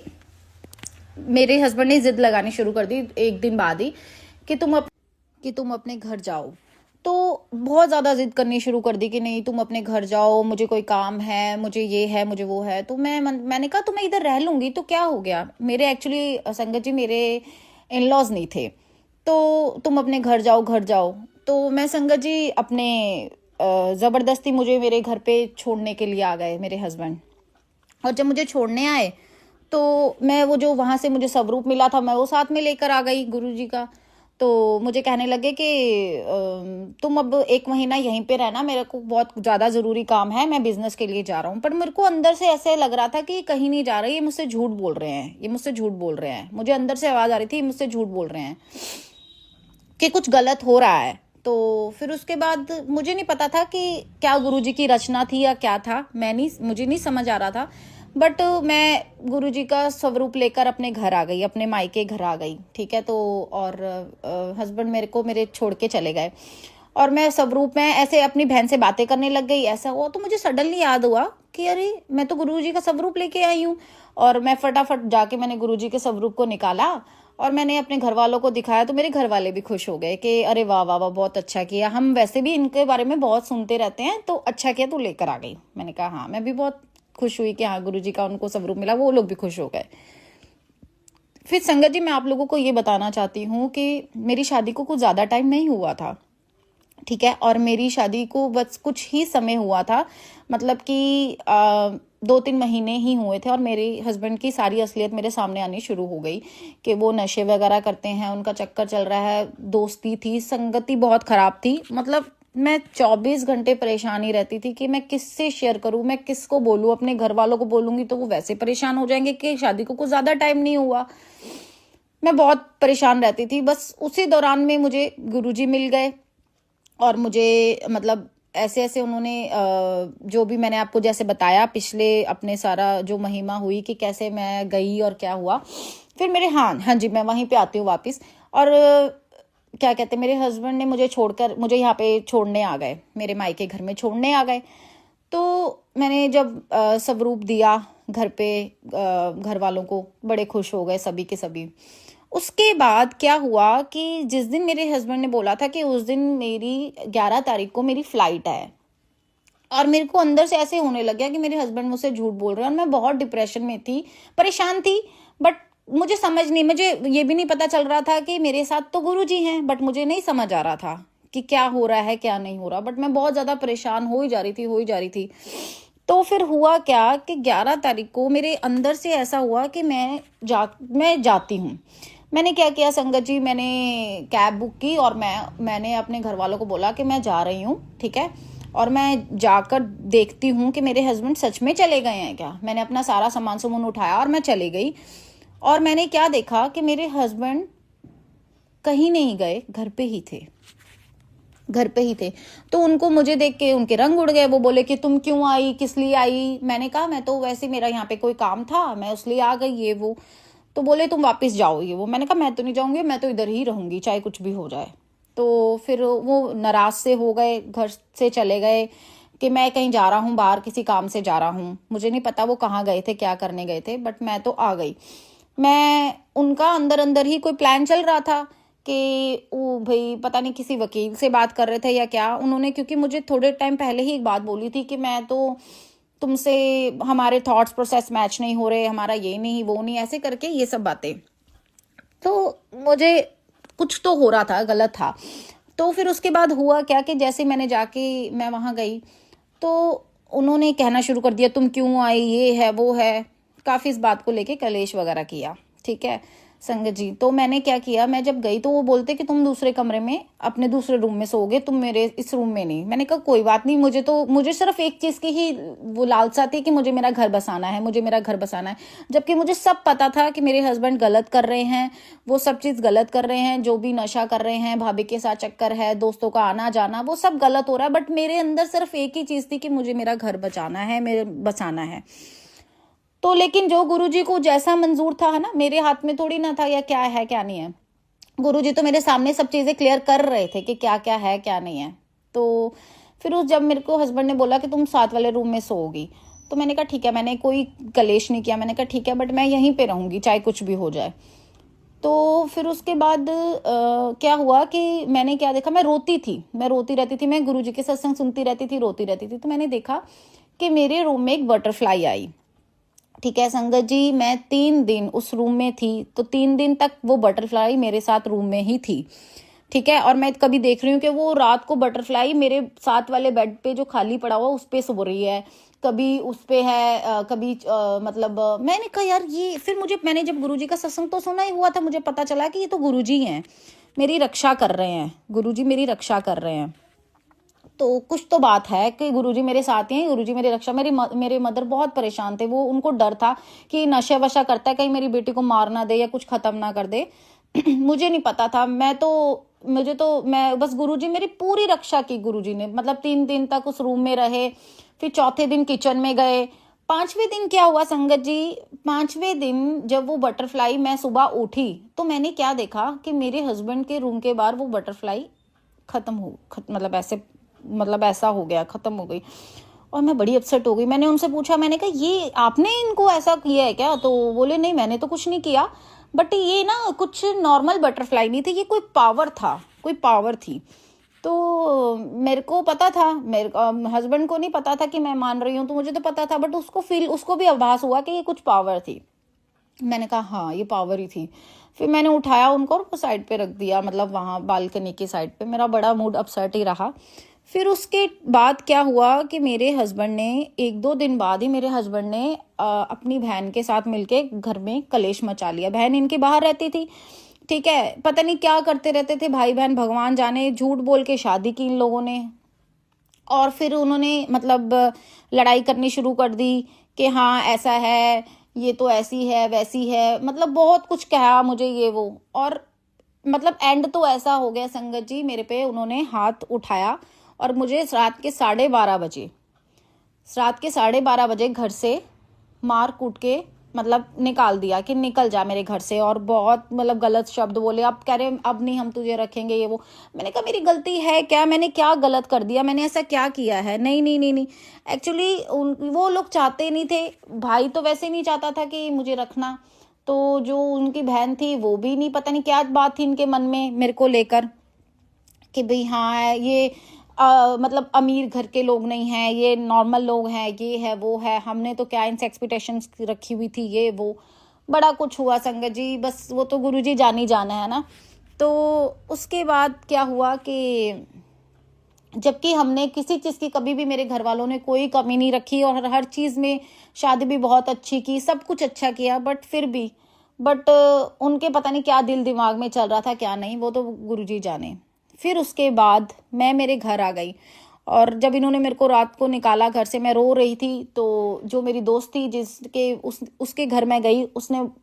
Speaker 4: मेरे हस्बैंड ने जिद लगानी शुरू कर दी 1 दिन बाद ही कि तुम अपने घर जाओ। तो बहुत ज़्यादा जिद करनी शुरू कर दी कि नहीं तुम अपने घर जाओ, मुझे कोई काम है, मुझे ये है, मुझे वो है। तो मैंने कहा तो मैं इधर रह लूँगी तो क्या हो गया। मेरे एक्चुअली संगत जी मेरे इन लॉज नहीं थे, तो तुम अपने घर जाओ। तो मैं संगत जी अपने ज़बरदस्ती मुझे मेरे घर पे छोड़ने के लिए आ गए मेरे हस्बैंड। और जब मुझे छोड़ने आए तो मैं वो जो वहाँ से मुझे स्वरूप मिला था मैं वो साथ में लेकर आ गई गुरुजी का। तो मुझे कहने लगे कि तुम अब 1 महीना यहीं पे रहना, मेरे को बहुत ज़्यादा ज़रूरी काम है, मैं बिजनेस के लिए जा रहा हूँ। पर मेरे को अंदर से ऐसे लग रहा था कि ये कहीं नहीं जा रहे, ये मुझसे झूठ बोल रहे हैं, मुझे अंदर से आवाज़ आ रही थी ये मुझसे झूठ बोल रहे हैं कि कुछ गलत हो रहा है। तो फिर उसके बाद मुझे नहीं पता था कि क्या गुरुजी की रचना थी या क्या था, मुझे नहीं समझ आ रहा था। बट मैं गुरुजी का स्वरूप लेकर अपने घर आ गई, अपने मायके घर आ गई, ठीक है। तो और हस्बैंड मेरे छोड़ के चले गए और मैं स्वरूप में ऐसे अपनी बहन से बातें करने लग गई। ऐसा हुआ तो मुझे सडनली याद हुआ कि अरे मैं तो गुरुजी का स्वरूप लेके आई हूँ। और मैं फटाफट जाके मैंने गुरुजी के स्वरूप को निकाला और मैंने अपने घर वालों को दिखाया। तो मेरे घर वाले भी खुश हो गए कि अरे वाह वाह वाह बहुत अच्छा किया, हम वैसे भी इनके बारे में बहुत सुनते रहते हैं, तो अच्छा किया तू लेकर आ गई। मैंने कहा हाँ, मैं भी बहुत खुश हुई कि हाँ गुरुजी का उनको स्वरूप मिला, वो लोग भी खुश हो गए। फिर संगत जी मैं आप लोगों को ये बताना चाहती हूँ कि मेरी शादी को कुछ ज़्यादा टाइम नहीं हुआ था, ठीक है। और मेरी शादी को बस कुछ ही समय हुआ था, मतलब कि 2-3 महीने ही हुए थे और मेरे हस्बैंड की सारी असलियत मेरे सामने आनी शुरू हो गई कि वो नशे वगैरह करते हैं, उनका चक्कर चल रहा है, दोस्ती थी, संगति बहुत ख़राब थी। मतलब मैं 24 घंटे परेशान ही रहती थी कि मैं किससे शेयर करूं, मैं किसको बोलूं। अपने घर वालों को बोलूंगी तो वो वैसे परेशान हो जाएंगे कि शादी को कुछ ज़्यादा टाइम नहीं हुआ। मैं बहुत परेशान रहती थी। बस उसी दौरान में मुझे गुरुजी मिल गए और मुझे मतलब ऐसे ऐसे उन्होंने जो भी मैंने आपको जैसे बताया पिछले अपने सारा जो महिमा हुई कि कैसे मैं गई और क्या हुआ। फिर मेरे हाँ जी मैं वहीं पे आती हूँ वापस। और क्या कहते हैं, मेरे हस्बैंड ने मुझे यहाँ पे छोड़ने आ गए, मेरे मायके घर में छोड़ने आ गए। तो मैंने जब स्वरूप दिया घर पे घर वालों को, बड़े खुश हो गए सभी के सभी। उसके बाद क्या हुआ कि जिस दिन मेरे हस्बैंड ने बोला था कि उस दिन मेरी 11 तारीख को मेरी फ्लाइट है, और मेरे को अंदर से ऐसे होने लग गया कि मेरे हस्बैंड मुझसे झूठ बोल रहे हैं और मैं बहुत डिप्रेशन में थी, परेशान थी। बट मुझे ये भी नहीं पता चल रहा था कि मेरे साथ तो गुरुजी हैं, बट मुझे नहीं समझ आ रहा था कि क्या हो रहा है क्या नहीं हो रहा। बट मैं बहुत ज़्यादा परेशान हो ही जा रही थी। तो फिर हुआ क्या कि 11 तारीख को मेरे अंदर से ऐसा हुआ कि मैं जाती हूँ। मैंने क्या किया संगत जी, मैंने कैब बुक की और मैंने अपने घर वालों को बोला कि मैं जा रही हूँ, ठीक है, और मैं जाकर देखती हूँ कि मेरे हस्बैंड सच में चले गए हैं क्या। मैंने अपना सारा सामान उठाया और मैं चली गई, और मैंने क्या देखा कि मेरे हस्बैंड कहीं नहीं गए, घर पे ही थे, घर पे ही थे। तो उनको मुझे देख के उनके रंग उड़ गए। वो बोले कि तुम क्यों आई, किस लिए आई। मैंने कहा मैं तो वैसे, मेरा यहाँ पे कोई काम था, मैं उसलिए आ गई, ये वो। तो बोले तुम वापस जाओ, ये वो। मैंने कहा मैं तो नहीं जाऊंगी, मैं तो इधर ही रहूंगी चाहे कुछ भी हो जाए। तो फिर वो नाराज से हो गए, घर से चले गए कि मैं कहीं जा रहा हूँ बाहर, किसी काम से जा रहा हूँ। मुझे नहीं पता वो कहाँ गए थे, क्या करने गए थे, बट मैं तो आ गई। मैं उनका अंदर अंदर ही कोई प्लान चल रहा था कि वो भाई पता नहीं किसी वकील से बात कर रहे थे या क्या। उन्होंने, क्योंकि मुझे थोड़े टाइम पहले ही एक बात बोली थी कि मैं तो तुमसे, हमारे थॉट्स प्रोसेस मैच नहीं हो रहे, हमारा ये नहीं वो नहीं, ऐसे करके ये सब बातें। तो मुझे कुछ तो हो रहा था, गलत था। तो फिर उसके बाद हुआ क्या कि जैसे मैंने जाके मैं वहाँ गई तो उन्होंने कहना शुरू कर दिया तुम क्यों आई, ये है वो है। काफ़ी इस बात को लेके कलेश वगैरह किया, ठीक है संगत जी। तो मैंने क्या किया, मैं जब गई तो वो बोलते कि तुम दूसरे कमरे में, अपने दूसरे रूम में सोओगे, तुम मेरे इस रूम में नहीं। मैंने कहा कोई बात नहीं, मुझे सिर्फ एक चीज़ की ही वो लालसा थी कि मुझे मेरा घर बसाना है, मुझे मेरा घर बसाना है। जबकि मुझे सब पता था कि मेरे हस्बैंड गलत कर रहे हैं, वो सब चीज़ गलत कर रहे हैं, जो भी नशा कर रहे हैं, भाभी के साथ चक्कर है, दोस्तों का आना जाना, वो सब गलत हो रहा है। बट मेरे अंदर सिर्फ एक ही चीज़ थी कि मुझे मेरा घर बचाना है, मेरे बसाना है। तो लेकिन जो गुरुजी को जैसा मंजूर था, है ना, मेरे हाथ में थोड़ी ना था या क्या है क्या नहीं है। गुरुजी तो मेरे सामने सब चीज़ें क्लियर कर रहे थे कि क्या क्या है क्या नहीं है। तो फिर जब मेरे को हस्बैंड ने बोला कि तुम साथ वाले रूम में सोओगी, तो मैंने कहा ठीक है, मैंने कोई कलेश नहीं किया, मैंने कहा ठीक है बट मैं यहीं पे रहूँगी चाहे कुछ भी हो जाए। तो फिर उसके बाद क्या हुआ कि मैंने क्या देखा, मैं रोती रहती थी, मैं गुरुजी के सत्संग सुनती रहती थी, रोती रहती थी। तो मैंने देखा कि मेरे रूम में एक बटरफ्लाई आई, ठीक है संगत जी। मैं 3 दिन उस रूम में थी, तो 3 दिन तक वो बटरफ्लाई मेरे साथ रूम में ही थी, ठीक है। और मैं कभी देख रही हूँ कि वो रात को बटरफ्लाई मेरे साथ वाले बेड पे जो खाली पड़ा हुआ उस पे सो रही है, कभी उस पे है, कभी मतलब मैंने कहा यार ये। फिर मैंने जब गुरुजी का सत्संग तो सुना ही हुआ था, मुझे पता चला कि ये तो गुरुजी हैं, मेरी रक्षा कर रहे हैं, गुरुजी मेरी रक्षा कर रहे हैं। तो कुछ तो बात है कि गुरुजी मेरे साथ ही हैं, गुरुजी मेरी रक्षा। मेरे मदर बहुत परेशान थे, वो उनको डर था कि नशे वशा करता है, कहीं मेरी बेटी को मार ना दे या कुछ खत्म ना कर दे। मुझे नहीं पता था, मैं बस गुरुजी मेरी पूरी रक्षा की गुरुजी ने। मतलब 3 दिन तक उस रूम में रहे, फिर चौथे दिन किचन में गए। 5वें दिन क्या हुआ संगत जी, 5वें दिन जब वो बटरफ्लाई, मैं सुबह उठी तो मैंने क्या देखा कि मेरे हस्बैंड के रूम के बाहर वो बटरफ्लाई मतलब ऐसा हो गया, खत्म हो गई। और मैं बड़ी अपसेट हो गई। मैंने उनसे पूछा, मैंने कहा ये आपने इनको ऐसा किया है क्या। तो बोले नहीं मैंने तो कुछ नहीं किया, बट ये ना कुछ नॉर्मल बटरफ्लाई नहीं थी, ये कोई पावर थी। तो मेरे को पता था, मेरे हस्बैंड को नहीं पता था कि मैं मान रही हूँ, तो मुझे तो पता था, बट उसको भी आभास हुआ कि ये कुछ पावर थी। मैंने कहा हाँ ये पावर ही थी। फिर मैंने उठाया उनको और साइड पे रख दिया, मतलब वहाँ बालकनी की साइड पे। मेरा बड़ा मूड अपसेट ही रहा। फिर उसके बाद क्या हुआ कि मेरे हस्बैंड ने 1-2 दिन बाद ही अपनी बहन के साथ मिलके घर में कलेश मचा लिया। बहन इनकी बाहर रहती थी, ठीक है, पता नहीं क्या करते रहते थे भाई बहन, भगवान जाने। झूठ बोल के शादी की इन लोगों ने, और फिर उन्होंने मतलब लड़ाई करनी शुरू कर दी कि हाँ ऐसा है, ये तो ऐसी है वैसी है, मतलब बहुत कुछ कहा मुझे ये वो। और मतलब एंड तो ऐसा हो गया संगत जी, मेरे पे उन्होंने हाथ उठाया और मुझे रात के 12:30 बजे घर से मार कूट के मतलब निकाल दिया कि निकल जा मेरे घर से। और बहुत मतलब गलत शब्द बोले, अब कह रहे अब नहीं हम तुझे रखेंगे ये वो। मैंने कहा मेरी गलती है क्या, मैंने क्या गलत कर दिया, मैंने ऐसा क्या किया है। नहीं, एक्चुअली वो लोग चाहते नहीं थे, भाई तो वैसे नहीं चाहता था कि मुझे रखना, तो जो उनकी बहन थी वो भी नहीं, पता नहीं क्या बात थी इनके मन में मेरे को लेकर कि भाई हाँ ये मतलब अमीर घर के लोग नहीं हैं, ये नॉर्मल लोग हैं, ये है वो है, हमने तो क्या इनसे एक्सपेक्टेशंस रखी हुई थी, ये वो बड़ा कुछ हुआ संगत जी। बस वो तो गुरुजी जान ही जाना है ना। तो उसके बाद क्या हुआ कि जबकि हमने किसी चीज़ की कभी भी, मेरे घर वालों ने कोई कमी नहीं रखी और हर चीज़ में शादी भी बहुत अच्छी की, सब कुछ अच्छा किया, बट फिर भी बट उनके पता नहीं क्या दिल दिमाग में चल रहा था क्या नहीं, वो तो गुरुजी जाने। फिर उसके बाद मैं मेरे घर आ गई, और जब इन्होंने मेरे को रात को निकाला घर से, मैं रो रही थी, तो जो मेरी दोस्त थी जिसके उसके घर में गई,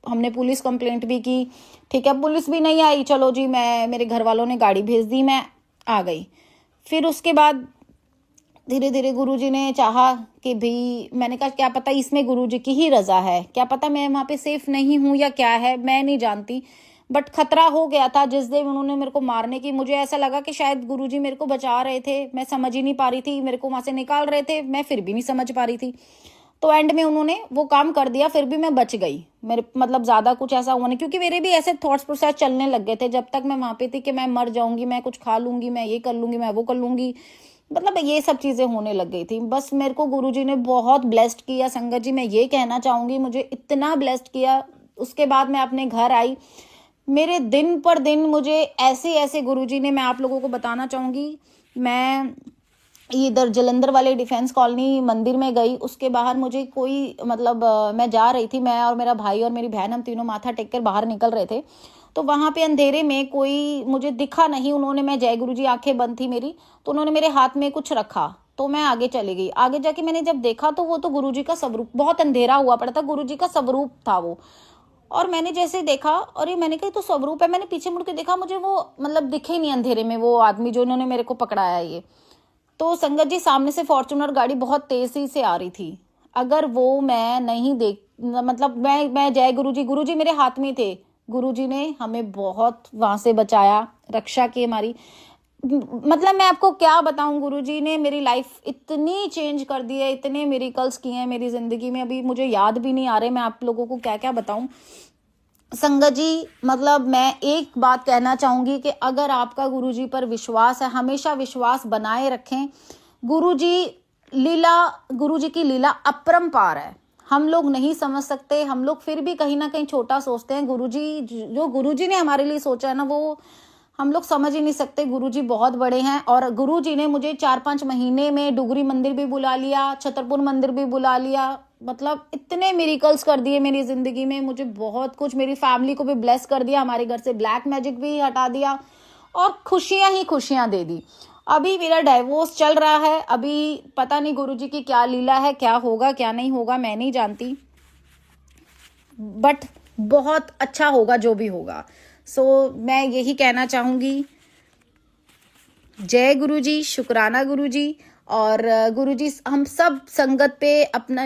Speaker 4: हमने पुलिस कंप्लेंट भी की। ठीक है, पुलिस भी नहीं आई, चलो जी, मेरे घर वालों ने गाड़ी भेज दी, मैं आ गई। फिर उसके बाद धीरे धीरे गुरुजी ने चाहा कि भी, मैंने कहा क्या पता इसमें गुरुजी की ही रजा है, क्या पता मैं वहाँ पे सेफ नहीं हूँ या क्या है, मैं नहीं जानती। बट खतरा हो गया था जिस दिन उन्होंने मेरे को मारने की, मुझे ऐसा लगा कि शायद गुरुजी मेरे को बचा रहे थे, मैं समझ ही नहीं पा रही थी, मेरे को वहां से निकाल रहे थे, मैं फिर भी नहीं समझ पा रही थी। तो एंड में उन्होंने वो काम कर दिया, फिर भी मैं बच गई। मेरे मतलब ज्यादा कुछ ऐसा हुआ नहीं, क्योंकि मेरे भी ऐसे थॉट्स प्रोसेस चलने लग गए थे जब तक मैं वहां पे थी कि मैं मर जाऊंगी, मैं कुछ खा लूंगी, मैं ये कर लूंगी, मैं वो कर लूंगी, मतलब ये सब चीजें होने लग गई थी। बस मेरे को गुरुजी ने बहुत ब्लेस्ड किया संगत जी, मैं ये कहना चाहूंगी, मुझे इतना ब्लेस्ड किया। उसके बाद मैं अपने घर आई, मेरे दिन पर दिन मुझे ऐसे ऐसे गुरुजी ने, मैं आप लोगों को बताना चाहूंगी, मैं इधर जलंधर वाले डिफेंस कॉलोनी मंदिर में गई, उसके बाहर मुझे कोई मतलब मैं जा रही थी, मैं और मेरा भाई और मेरी बहन, हम तीनों माथा टेक कर बाहर निकल रहे थे, तो वहां पे अंधेरे में कोई मुझे दिखा नहीं, उन्होंने, मैं जय गुरुजी, आंखें बंद थी मेरी, तो उन्होंने मेरे हाथ में कुछ रखा, तो मैं आगे चली गई। आगे जाके मैंने जब देखा तो वो तो गुरुजी का स्वरूप, बहुत अंधेरा हुआ पड़ा था, गुरुजी का स्वरूप था वो। और मैंने जैसे देखा, और ये मैंने कहा तो स्वरूप है, मैंने पीछे मुड़ के देखा, मुझे वो मतलब दिखे ही नहीं अंधेरे में वो आदमी जो इन्होंने मेरे को पकड़ाया ये। तो संगत जी, सामने से फॉर्च्यूनर गाड़ी बहुत तेजी से आ रही थी, अगर वो मैं नहीं देख, मतलब मैं जय गुरुजी, गुरुजी मेरे हाथ में थे, गुरुजी ने हमें बहुत वहां से बचाया, रक्षा की हमारी, मतलब मैं आपको क्या बताऊं, गुरुजी ने मेरी लाइफ इतनी चेंज कर दी है, इतने मिरेकल्स किए हैं मेरी जिंदगी में, अभी मुझे याद भी नहीं आ रहे मैं आप लोगों को क्या क्या बताऊं। संगत जी, मतलब मैं एक बात कहना चाहूंगी कि अगर आपका गुरुजी पर विश्वास है, हमेशा विश्वास बनाए रखें। गुरुजी की लीला अपरंपार है, हम लोग नहीं समझ सकते, हम लोग फिर भी कहीं ना कहीं छोटा सोचते हैं। जो गुरुजी ने हमारे लिए सोचा है ना, वो हम लोग समझ ही नहीं सकते। गुरुजी बहुत बड़े हैं, और गुरुजी ने मुझे 4-5 महीने में डुगरी मंदिर भी बुला लिया, छतरपुर मंदिर भी बुला लिया, मतलब इतने मिरेकल्स कर दिए मेरी जिंदगी में, मुझे बहुत कुछ, मेरी फैमिली को भी ब्लेस कर दिया, हमारे घर से ब्लैक मैजिक भी हटा दिया, और खुशियां ही खुशियां दे दी। अभी मेरा डाइवोर्स चल रहा है, अभी पता नहीं गुरुजी की क्या लीला है, क्या होगा क्या नहीं होगा मैं नहीं जानती, बट बहुत अच्छा होगा जो भी होगा। सो मैं यही कहना चाहूंगी, जय गुरुजी, शुक्राना गुरुजी। और गुरुजी हम सब संगत पे, अपना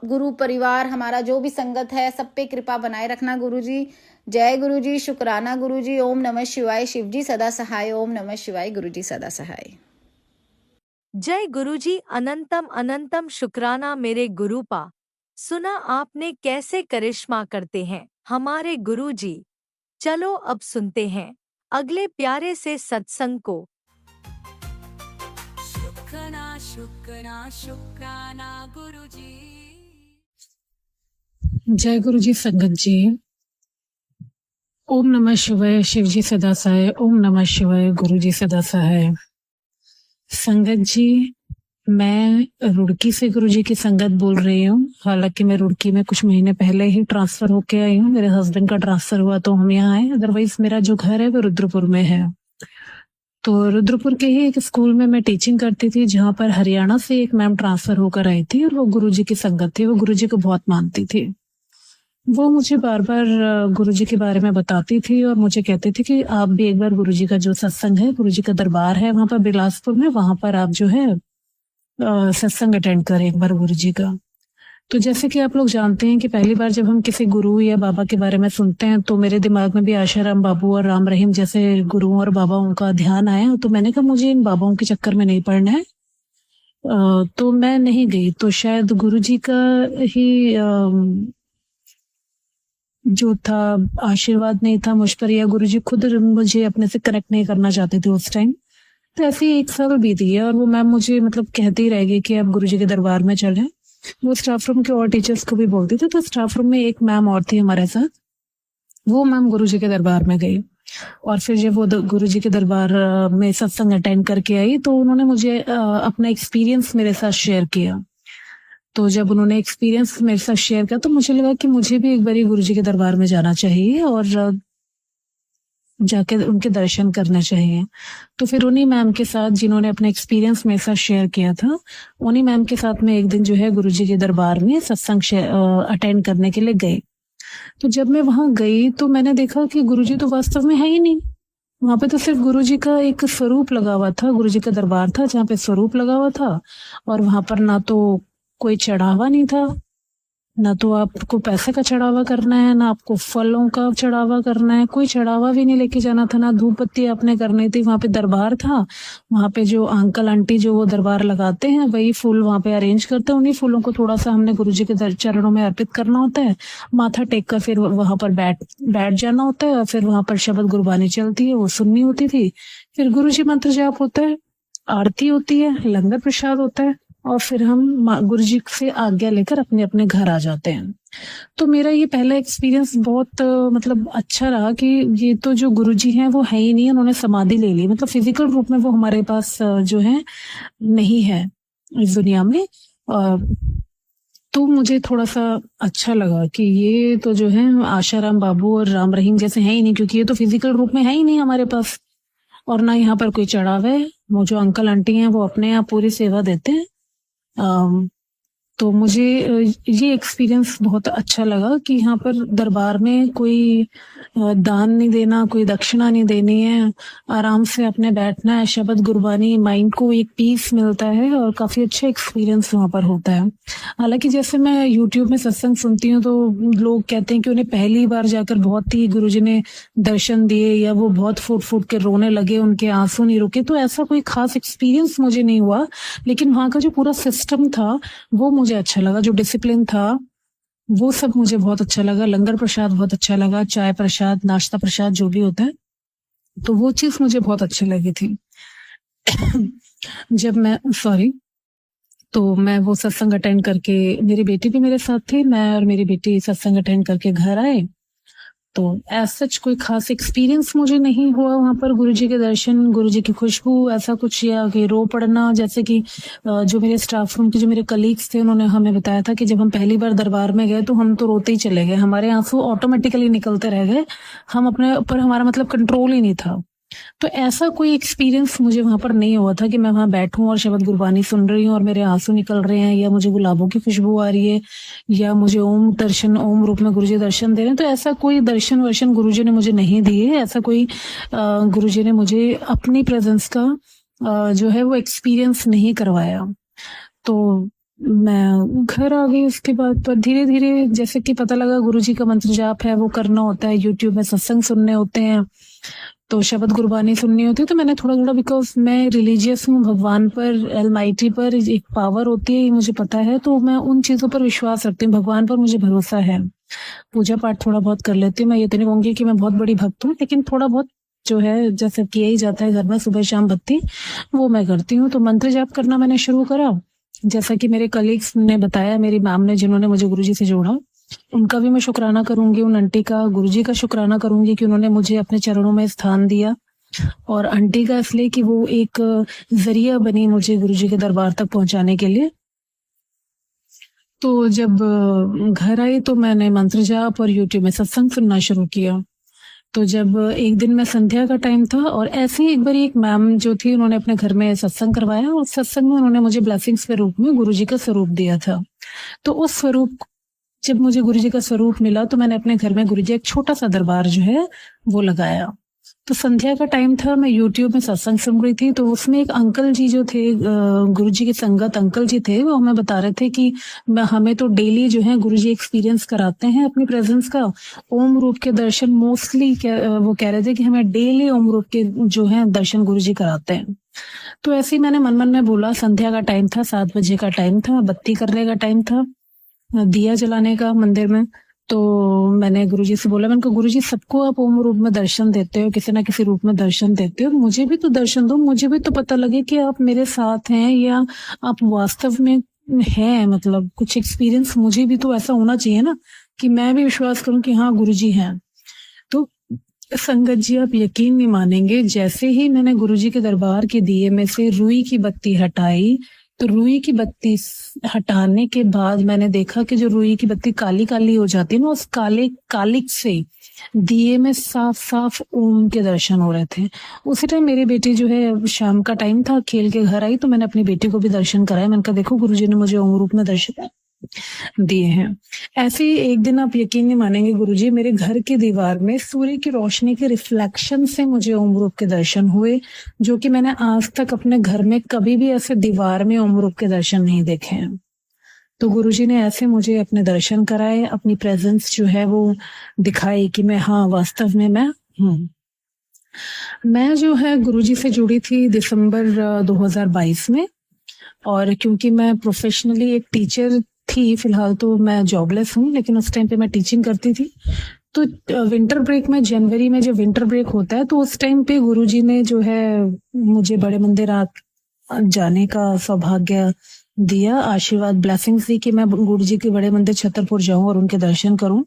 Speaker 4: गुरु परिवार हमारा जो भी संगत है, सब पे कृपा बनाए रखना गुरुजी। जय गुरुजी, शुक्राना गुरुजी। ओम नमः शिवाय, शिवजी सदा सहाय। ओम नमः शिवाय, गुरुजी सदा सहाय।
Speaker 1: जय गुरुजी, अनंतम अनंतम शुक्राना मेरे गुरुपा। सुना आपने कैसे करिश्मा करते हैं हमारे गुरुजी। चलो अब सुनते हैं अगले प्यारे से सत्संग को।
Speaker 2: शुक्राना शुक्राना शुक्राना गुरुजी।
Speaker 5: जय गुरु जी संगत जी। ओम नमः शिवाय, शिव जी सदा सहाय। ओम नमः शिवाय, गुरु जी सदा सहाय। संगत जी, मैं रुड़की से गुरु जी की संगत बोल रही हूँ। हालांकि मैं रुड़की में कुछ महीने पहले ही ट्रांसफर होके आई हूँ, मेरे हस्बैंड का ट्रांसफर हुआ तो हम यहाँ आए। अदरवाइज मेरा जो घर है वो रुद्रपुर में है। तो रुद्रपुर के ही एक स्कूल में मैं टीचिंग करती थी, जहाँ पर हरियाणा से एक मैम ट्रांसफर होकर आई थी और वो गुरुजी की संगत थी। वो गुरुजी को बहुत मानती थी। वो मुझे बार बार गुरुजी के बारे में बताती थी और मुझे कहती थी कि आप भी एक बार गुरुजी का जो सत्संग है, गुरुजी का दरबार है वहां पर बिलासपुर में, वहां पर आप जो है सत्संग अटेंड करें एक बार गुरुजी का। तो जैसे कि आप लोग जानते हैं कि पहली बार जब हम किसी गुरु या बाबा के बारे में सुनते हैं तो मेरे दिमाग में भी आशाराम बाबू और राम रहीम जैसे गुरुओं और बाबाओं का ध्यान आया। तो मैंने कहा मुझे इन बाबाओं के चक्कर में नहीं पड़ना है, तो मैं नहीं गई। तो शायद गुरुजी का ही जो था आशीर्वाद नहीं था मुझ पर, या गुरुजी खुद मुझे अपने से कनेक्ट नहीं करना चाहते थे उस टाइम। तो ऐसे ही 1 साल बीत गया और वो मैम मुझे मतलब कहती रहेगी कि आप गुरुजी के दरबार में चलें। वो स्टाफ रूम के और टीचर्स को भी बोलती थी। तो स्टाफ रूम में एक मैम और थी हमारे साथ, वो मैम गुरुजी के दरबार में गई और फिर जब वो गुरुजी के दरबार में सत्संग अटेंड करके आई तो उन्होंने मुझे अपना एक्सपीरियंस मेरे साथ शेयर किया। तो जब उन्होंने एक्सपीरियंस मेरे साथ शेयर किया तो मुझे लगा कि मुझे भी एक बारी गुरुजी के दरबार में जाना चाहिए और जाके उनके दर्शन करने चाहिए। तो फिर उन्हीं मैम के साथ जिन्होंने अपना एक्सपीरियंस मेरे साथ शेयर किया था, उन्हीं मैम के साथ मैं एक दिन जो है गुरुजी के दरबार में सत्संग अटेंड करने के लिए गई। तो जब मैं वहां गई तो मैंने देखा कि गुरुजी तो वास्तव में है ही नहीं। वहां पे तो सिर्फ गुरुजी का एक स्वरूप लगा हुआ था, गुरुजी का दरबार था जहाँ पे स्वरूप लगा हुआ था, और वहां पर ना तो कोई चढ़ावा नहीं था, ना तो आपको पैसे का चढ़ावा करना है, ना आपको फलों का चढ़ावा करना है, कोई चढ़ावा भी नहीं लेके जाना था, ना धूप बत्ती आपने करनी थी। वहां पे दरबार था, वहां पे जो अंकल आंटी जो वो दरबार लगाते हैं वही फूल वहां पे अरेंज करते हैं, उन्हीं फूलों को थोड़ा सा हमने गुरुजी के चरणों में अर्पित करना होता है, माथा टेक कर फिर वहां पर बैठ जाना होता है, और फिर वहां पर शब्द गुरबानी चलती है वो सुननी होती थी, फिर गुरुजी मंत्र जाप होता है, आरती होती है, लंगर प्रसाद होता है, और फिर हम गुरुजी से आज्ञा लेकर अपने अपने घर आ जाते हैं। तो मेरा ये पहला एक्सपीरियंस बहुत मतलब अच्छा रहा कि ये तो जो गुरुजी हैं वो है ही नहीं, उन्होंने समाधि ले ली, मतलब फिजिकल रूप में वो हमारे पास जो है नहीं है इस दुनिया में। तो मुझे थोड़ा सा अच्छा लगा कि ये तो जो है आशाराम बाबू और राम रहीम जैसे हैं ही नहीं, क्योंकि ये तो फिजिकल रूप में है ही नहीं हमारे पास, और ना यहाँ पर कोई चढ़ावा है। वो जो अंकल आंटी हैं वो अपने यहाँ पूरी सेवा देते हैं। तो मुझे ये एक्सपीरियंस बहुत अच्छा लगा कि यहाँ पर दरबार में कोई दान नहीं देना, कोई दक्षिणा नहीं देनी है, आराम से अपने बैठना है, शब्द गुरबानी, माइंड को एक पीस मिलता है और काफी अच्छा एक्सपीरियंस वहाँ पर होता है। हालांकि जैसे मैं यूट्यूब में सत्संग सुनती हूँ तो लोग कहते हैं कि उन्हें पहली बार जाकर बहुत ही गुरुजी ने दर्शन दिए, या वो बहुत फूट फूट के रोने लगे, उनके आंसू नहीं रुके। तो ऐसा कोई खास एक्सपीरियंस मुझे नहीं हुआ, लेकिन वहाँ का जो पूरा सिस्टम था वो मुझे अच्छा लगा, जो डिसिप्लिन था वो सब मुझे बहुत अच्छा लगा, लंगर प्रसाद बहुत अच्छा लगा, चाय प्रसाद, नाश्ता प्रसाद जो भी होता है, तो वो चीज मुझे बहुत अच्छी लगी थी। जब मैं तो मैं वो सत्संग अटेंड करके, मेरी बेटी भी मेरे साथ थी, मैं और मेरी बेटी सत्संग अटेंड करके घर आए। तो एज सच कोई खास एक्सपीरियंस मुझे नहीं हुआ वहां पर। गुरुजी के दर्शन, गुरुजी की खुशबू, ऐसा कुछ, या कि रो पड़ना, जैसे कि जो मेरे स्टाफ रूम के जो मेरे कलीग्स थे उन्होंने हमें बताया था कि जब हम पहली बार दरबार में गए तो हम तो रोते ही चले गए, हमारे आंसू ऑटोमेटिकली निकलते रह गए, हम अपने ऊपर हमारा मतलब कंट्रोल ही नहीं था। तो ऐसा कोई एक्सपीरियंस मुझे वहां पर नहीं हुआ था कि मैं वहां बैठूं और शब्द गुरबानी सुन रही हूँ और मेरे आंसू निकल रहे हैं, या मुझे गुलाबों की खुशबू आ रही है, या मुझे ओम रूप में गुरुजी दर्शन दे रहे हैं। तो ऐसा कोई दर्शन गुरुजी ने मुझे नहीं दिए, ऐसा कोई गुरुजी ने मुझे अपनी प्रेजेंस का जो है वो एक्सपीरियंस नहीं करवाया। तो मैं घर आ गई। उसके बाद पर धीरे धीरे जैसे कि पता लगा गुरुजी का मंत्र जाप है वो करना होता है, यूट्यूब में सत्संग सुनने होते हैं, तो शब्द गुरबानी सुननी होती है। तो मैंने थोड़ा थोड़ा, बिकॉज मैं रिलीजियस हूँ, भगवान पर, अलमाइटी पर एक पावर होती है, ये मुझे पता है, तो मैं उन चीजों पर विश्वास रखती हूँ, भगवान पर मुझे भरोसा है। पूजा पाठ थोड़ा बहुत कर लेती हूँ, मैं ये तो नहीं कहूंगी कि मैं बहुत बड़ी भक्त हूँ, लेकिन थोड़ा बहुत जो है जैसे किया ही जाता है घर में सुबह शाम बत्ती, वो मैं करती हूँ। तो मंत्र जाप करना मैंने शुरू करा, जैसा कि मेरे कलीग्स ने बताया, मेरी मैम ने जिन्होंने मुझे गुरुजी से जोड़ा, उनका भी मैं शुक्राना करूंगी, उन आंटी का, गुरुजी का शुक्राना करूंगी कि उन्होंने मुझे अपने चरणों में स्थान दिया, और आंटी का इसलिए कि वो एक जरिया बनी मुझे गुरुजी के दरबार तक पहुंचाने के लिए। तो जब घर आई तो मैंने मंत्र जाप और यूट्यूब में सत्संग सुनना शुरू किया। तो जब एक दिन में संध्या का टाइम था, और ऐसे ही एक बार एक मैम जो थी उन्होंने अपने घर में सत्संग करवाया, और सत्संग में उन्होंने मुझे ब्लेसिंग्स के रूप में गुरुजी का स्वरूप दिया था। तो उस स्वरूप, जब मुझे गुरुजी का स्वरूप मिला तो मैंने अपने घर में गुरुजी एक छोटा सा दरबार जो है वो लगाया। तो संध्या का टाइम था, मैं यूट्यूब में सत्संग सुन रही थी, तो उसमें एक अंकल जी जो थे, गुरुजी के संगत अंकल जी थे, वो हमें बता रहे थे कि हमें तो डेली जो है गुरुजी एक्सपीरियंस कराते हैं अपनी प्रेजेंस का, ओम रूप के दर्शन मोस्टली, वो कह रहे थे कि हमें डेली ओम रूप के जो है दर्शन गुरुजी कराते हैं। तो ऐसे ही मैंने मन में बोला, संध्या का टाइम था, 7 बजे का टाइम था, बत्ती करने का टाइम था, दिया जलाने का मंदिर में। तो मैंने गुरुजी से बोला, मैंने कहा गुरुजी सबको आप ओम रूप में दर्शन देते हो, किसी ना किसी रूप में दर्शन देते हो, मुझे भी तो दर्शन दो, मुझे भी तो पता लगे कि आप मेरे साथ हैं या आप वास्तव में हैं, मतलब कुछ एक्सपीरियंस मुझे भी तो ऐसा होना चाहिए ना कि मैं भी विश्वास करूं कि हाँ गुरुजी हैं। तो संगत जी आप यकीन नहीं मानेंगे, जैसे ही मैंने गुरुजी के दरबार के दिए में से रुई की बत्ती हटाई, तो रुई की बत्ती हटाने के बाद मैंने देखा कि जो रुई की बत्ती काली काली हो जाती है ना, उस काले कालिक से दिए में साफ साफ ओम के दर्शन हो रहे थे। उसी टाइम मेरी बेटी जो है, शाम का टाइम था, खेल के घर आई तो मैंने अपनी बेटी को भी दर्शन कराया। मैंने कहा देखो गुरुजी ने मुझे ओम रूप में दर्शन दिए हैं। ऐसे ही एक दिन आप यकीन नहीं मानेंगे गुरुजी, मेरे घर की दीवार में सूर्य की रोशनी के रिफ्लेक्शन से मुझे ओम रूप के दर्शन हुए, जो कि मैंने आज तक अपने घर में कभी भी ऐसे दीवार में ओम रूप के दर्शन नहीं देखे हैं। तो गुरुजी ने ऐसे मुझे अपने दर्शन कराए, अपनी प्रेजेंस जो है वो दिखाई कि मैं, हाँ वास्तव में मैं हूँ। मैं जो है गुरुजी से जुड़ी थी दिसंबर 2022 में, और क्योंकि मैं प्रोफेशनली एक टीचर थी, फिलहाल तो मैं जॉबलेस हूँ, लेकिन उस टाइम पे मैं टीचिंग करती थी। तो विंटर ब्रेक में, जनवरी में जब विंटर ब्रेक होता है, तो उस टाइम पे गुरुजी ने जो है मुझे बड़े मंदिर जाने का सौभाग्य दिया, आशीर्वाद, ब्लेसिंग्स दी कि मैं गुरुजी के बड़े मंदिर छतरपुर जाऊं और उनके दर्शन करूं।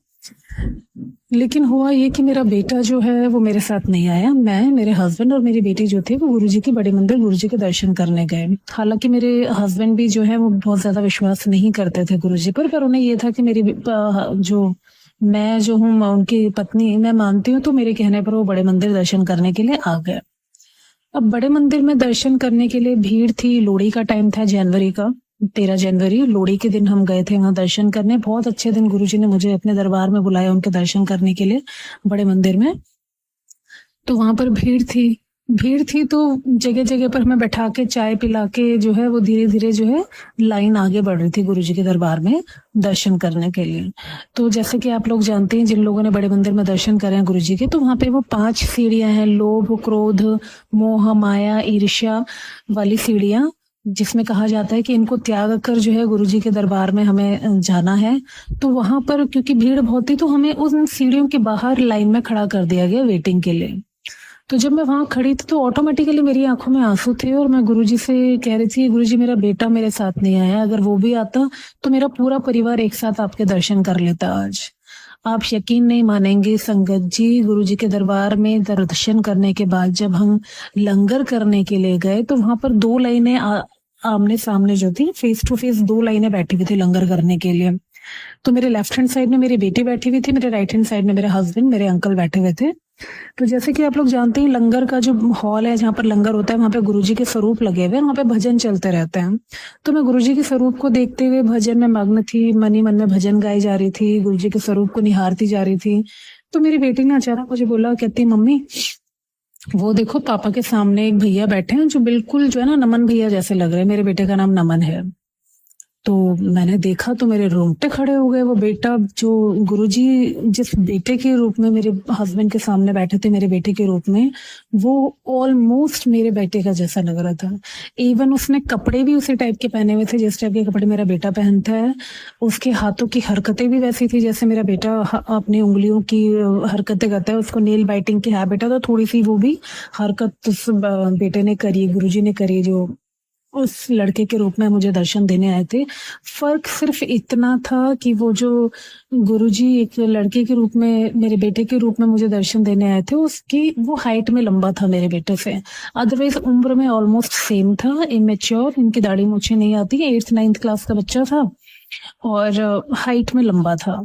Speaker 5: लेकिन हुआ ये कि मेरा बेटा जो है वो मेरे साथ नहीं आया। मैं, मेरे हस्बैंड और मेरी बेटी जो थे वो गुरुजी के बड़े मंदिर, गुरुजी के दर्शन करने गए। हालांकि मेरे हस्बैंड भी जो है वो बहुत ज्यादा विश्वास नहीं करते थे गुरुजी पर उन्हें ये था कि मेरी मैं जो हूँ, मैं उनकी पत्नी, मैं मानती हूँ, तो मेरे कहने पर वो बड़े मंदिर दर्शन करने के लिए आ गए। अब बड़े मंदिर में दर्शन करने के लिए भीड़ थी, लोहड़ी का टाइम था, जनवरी का 13 जनवरी, लोहड़ी के दिन हम गए थे वहां दर्शन करने। बहुत अच्छे दिन गुरुजी ने मुझे अपने दरबार में बुलाया उनके दर्शन करने के लिए बड़े मंदिर में। तो वहां पर भीड़ थी तो जगह जगह पर हमें बैठा के, चाय पिला के जो है वो धीरे धीरे जो है लाइन आगे बढ़ रही थी गुरुजी के दरबार में दर्शन करने के लिए। तो जैसे कि आप लोग जानते हैं, जिन लोगों ने बड़े मंदिर में दर्शन करे हैं गुरुजी के, तो वहां पे वो 5 सीढ़ियां हैं, लोभ, क्रोध, मोह, माया, ईर्ष्या वाली सीढ़ियां, जिसमें कहा जाता है कि इनको त्याग कर जो है गुरुजी के दरबार में हमें जाना है। तो वहां पर क्योंकि भीड़ बहुत थी तो हमें उन सीढ़ियों के बाहर लाइन में खड़ा कर दिया गया वेटिंग के लिए। तो जब मैं वहां खड़ी थी तो ऑटोमेटिकली मेरी आंखों में आंसू थे और मैं गुरुजी से कह रही थी, गुरुजी मेरा बेटा मेरे साथ नहीं आया, अगर वो भी आता तो मेरा पूरा परिवार एक साथ आपके दर्शन कर लेता आज। आप यकीन नहीं मानेंगे संगत जी, गुरुजी के दरबार में दर्शन करने के बाद जब हम लंगर करने के लिए गए तो वहां पर 2 लाइनें आमने सामने जो थी, फेस टू फेस 2 लाइनें बैठी हुई थी लंगर करने के लिए। तो मेरे लेफ्ट हैंड साइड में मेरी बेटी बैठी हुई थी, मेरे राइट हैंड साइड में मेरे हस्बैंड, मेरे अंकल बैठे हुए थे। तो जैसे कि आप लोग जानते हैं, लंगर का जो हॉल है जहाँ पर लंगर होता है, वहां पे गुरुजी के स्वरूप लगे हुए हैं, वहां पे भजन चलते रहते हैं। तो मैं गुरुजी के स्वरूप को देखते हुए भजन में मग्न थी, मन ही मन में भजन गाई जा रही थी, गुरुजी के स्वरूप को निहारती जा रही थी। तो मेरी बेटी ने अचानक मुझे बोला, कहती मम्मी वो देखो पापा के सामने एक भैया बैठे हैं जो बिल्कुल जो है ना नमन भैया जैसे लग रहे हैं। मेरे बेटे का नाम नमन है। तो मैंने देखा तो मेरे रोंगटे खड़े हो गए। वो बेटा जो गुरुजी जिस बेटे के रूप में मेरे हस्बैंड के सामने बैठे थे, मेरे बेटे के रूप में, वो ऑलमोस्ट मेरे बेटे का जैसा लग रहा था। इवन उसने कपड़े भी उसी टाइप के पहने हुए थे जिस टाइप के कपड़े मेरा बेटा पहनता है। उसके हाथों की हरकतें भी वैसी थी जैसे मेरा बेटा अपनी उंगलियों की हरकतें करता है। उसको नेल बाइटिंग की हैबिट है, तो थोड़ी सी वो भी हरकत उस बेटे ने करी, गुरुजी ने करी, जो उस लड़के के रूप में मुझे दर्शन देने आए थे। फर्क सिर्फ इतना था कि वो जो गुरुजी एक लड़के के रूप में, मेरे बेटे के रूप में मुझे दर्शन देने आए थे, उसकी वो हाइट में लंबा था मेरे बेटे से। अदरवाइज उम्र में ऑलमोस्ट सेम था, इमेच्योर, इनकी दाढ़ी मूछें नहीं आती, 8th 9th क्लास का बच्चा था और हाइट में लंबा था।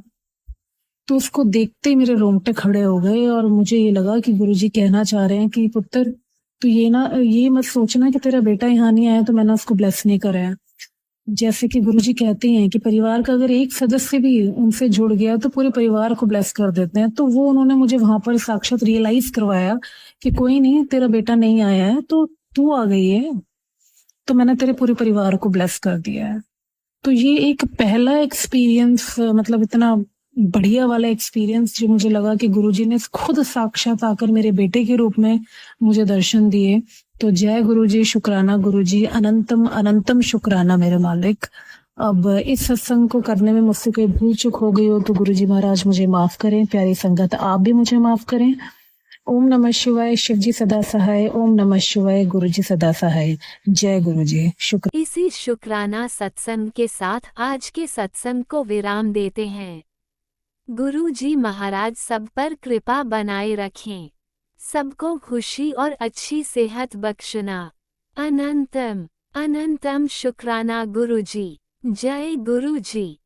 Speaker 5: तो उसको देखते ही मेरे रोंगटे खड़े हो गए और मुझे ये लगा कि गुरुजी कहना चाह रहे हैं कि पुत्र तो ये मत सोचना कि तेरा बेटा यहाँ नहीं आया तो मैंने उसको ब्लेस नहीं कराया। जैसे कि गुरुजी कहते हैं कि परिवार का अगर एक सदस्य भी उनसे जुड़ गया तो पूरे परिवार को ब्लेस कर देते हैं। तो वो उन्होंने मुझे वहां पर साक्षात रियलाइज करवाया कि कोई नहीं, तेरा बेटा नहीं आया है तो तू आ गई है, तो मैंने तेरे पूरे परिवार को ब्लेस कर दिया है। तो ये एक पहला एक्सपीरियंस, मतलब इतना बढ़िया वाला एक्सपीरियंस जो मुझे लगा कि गुरुजी ने खुद साक्षात आकर मेरे बेटे के रूप में मुझे दर्शन दिए। तो जय गुरुजी, शुक्राना गुरुजी, अनंतम अनंतम शुक्राना मेरे मालिक। अब इस सत्संग को करने में मुझसे कोई भूल चूक हो गई हो तो गुरुजी महाराज मुझे माफ करें। प्यारी संगत आप भी मुझे माफ करें। ओम नमः शिवाय, शिव जी सदा सहाय। ओम नमः शिवाय, गुरुजी सदा सहाय। जय गुरुजी। शुक्र।
Speaker 1: इसी शुक्राना सत्संग के साथ आज के सत्संग को विराम देते हैं। गुरु जी महाराज सब पर कृपा बनाए रखें, सबको खुशी और अच्छी सेहत बख्शना। अनंतम अनंतम शुक्राना गुरुजी। जय गुरुजी।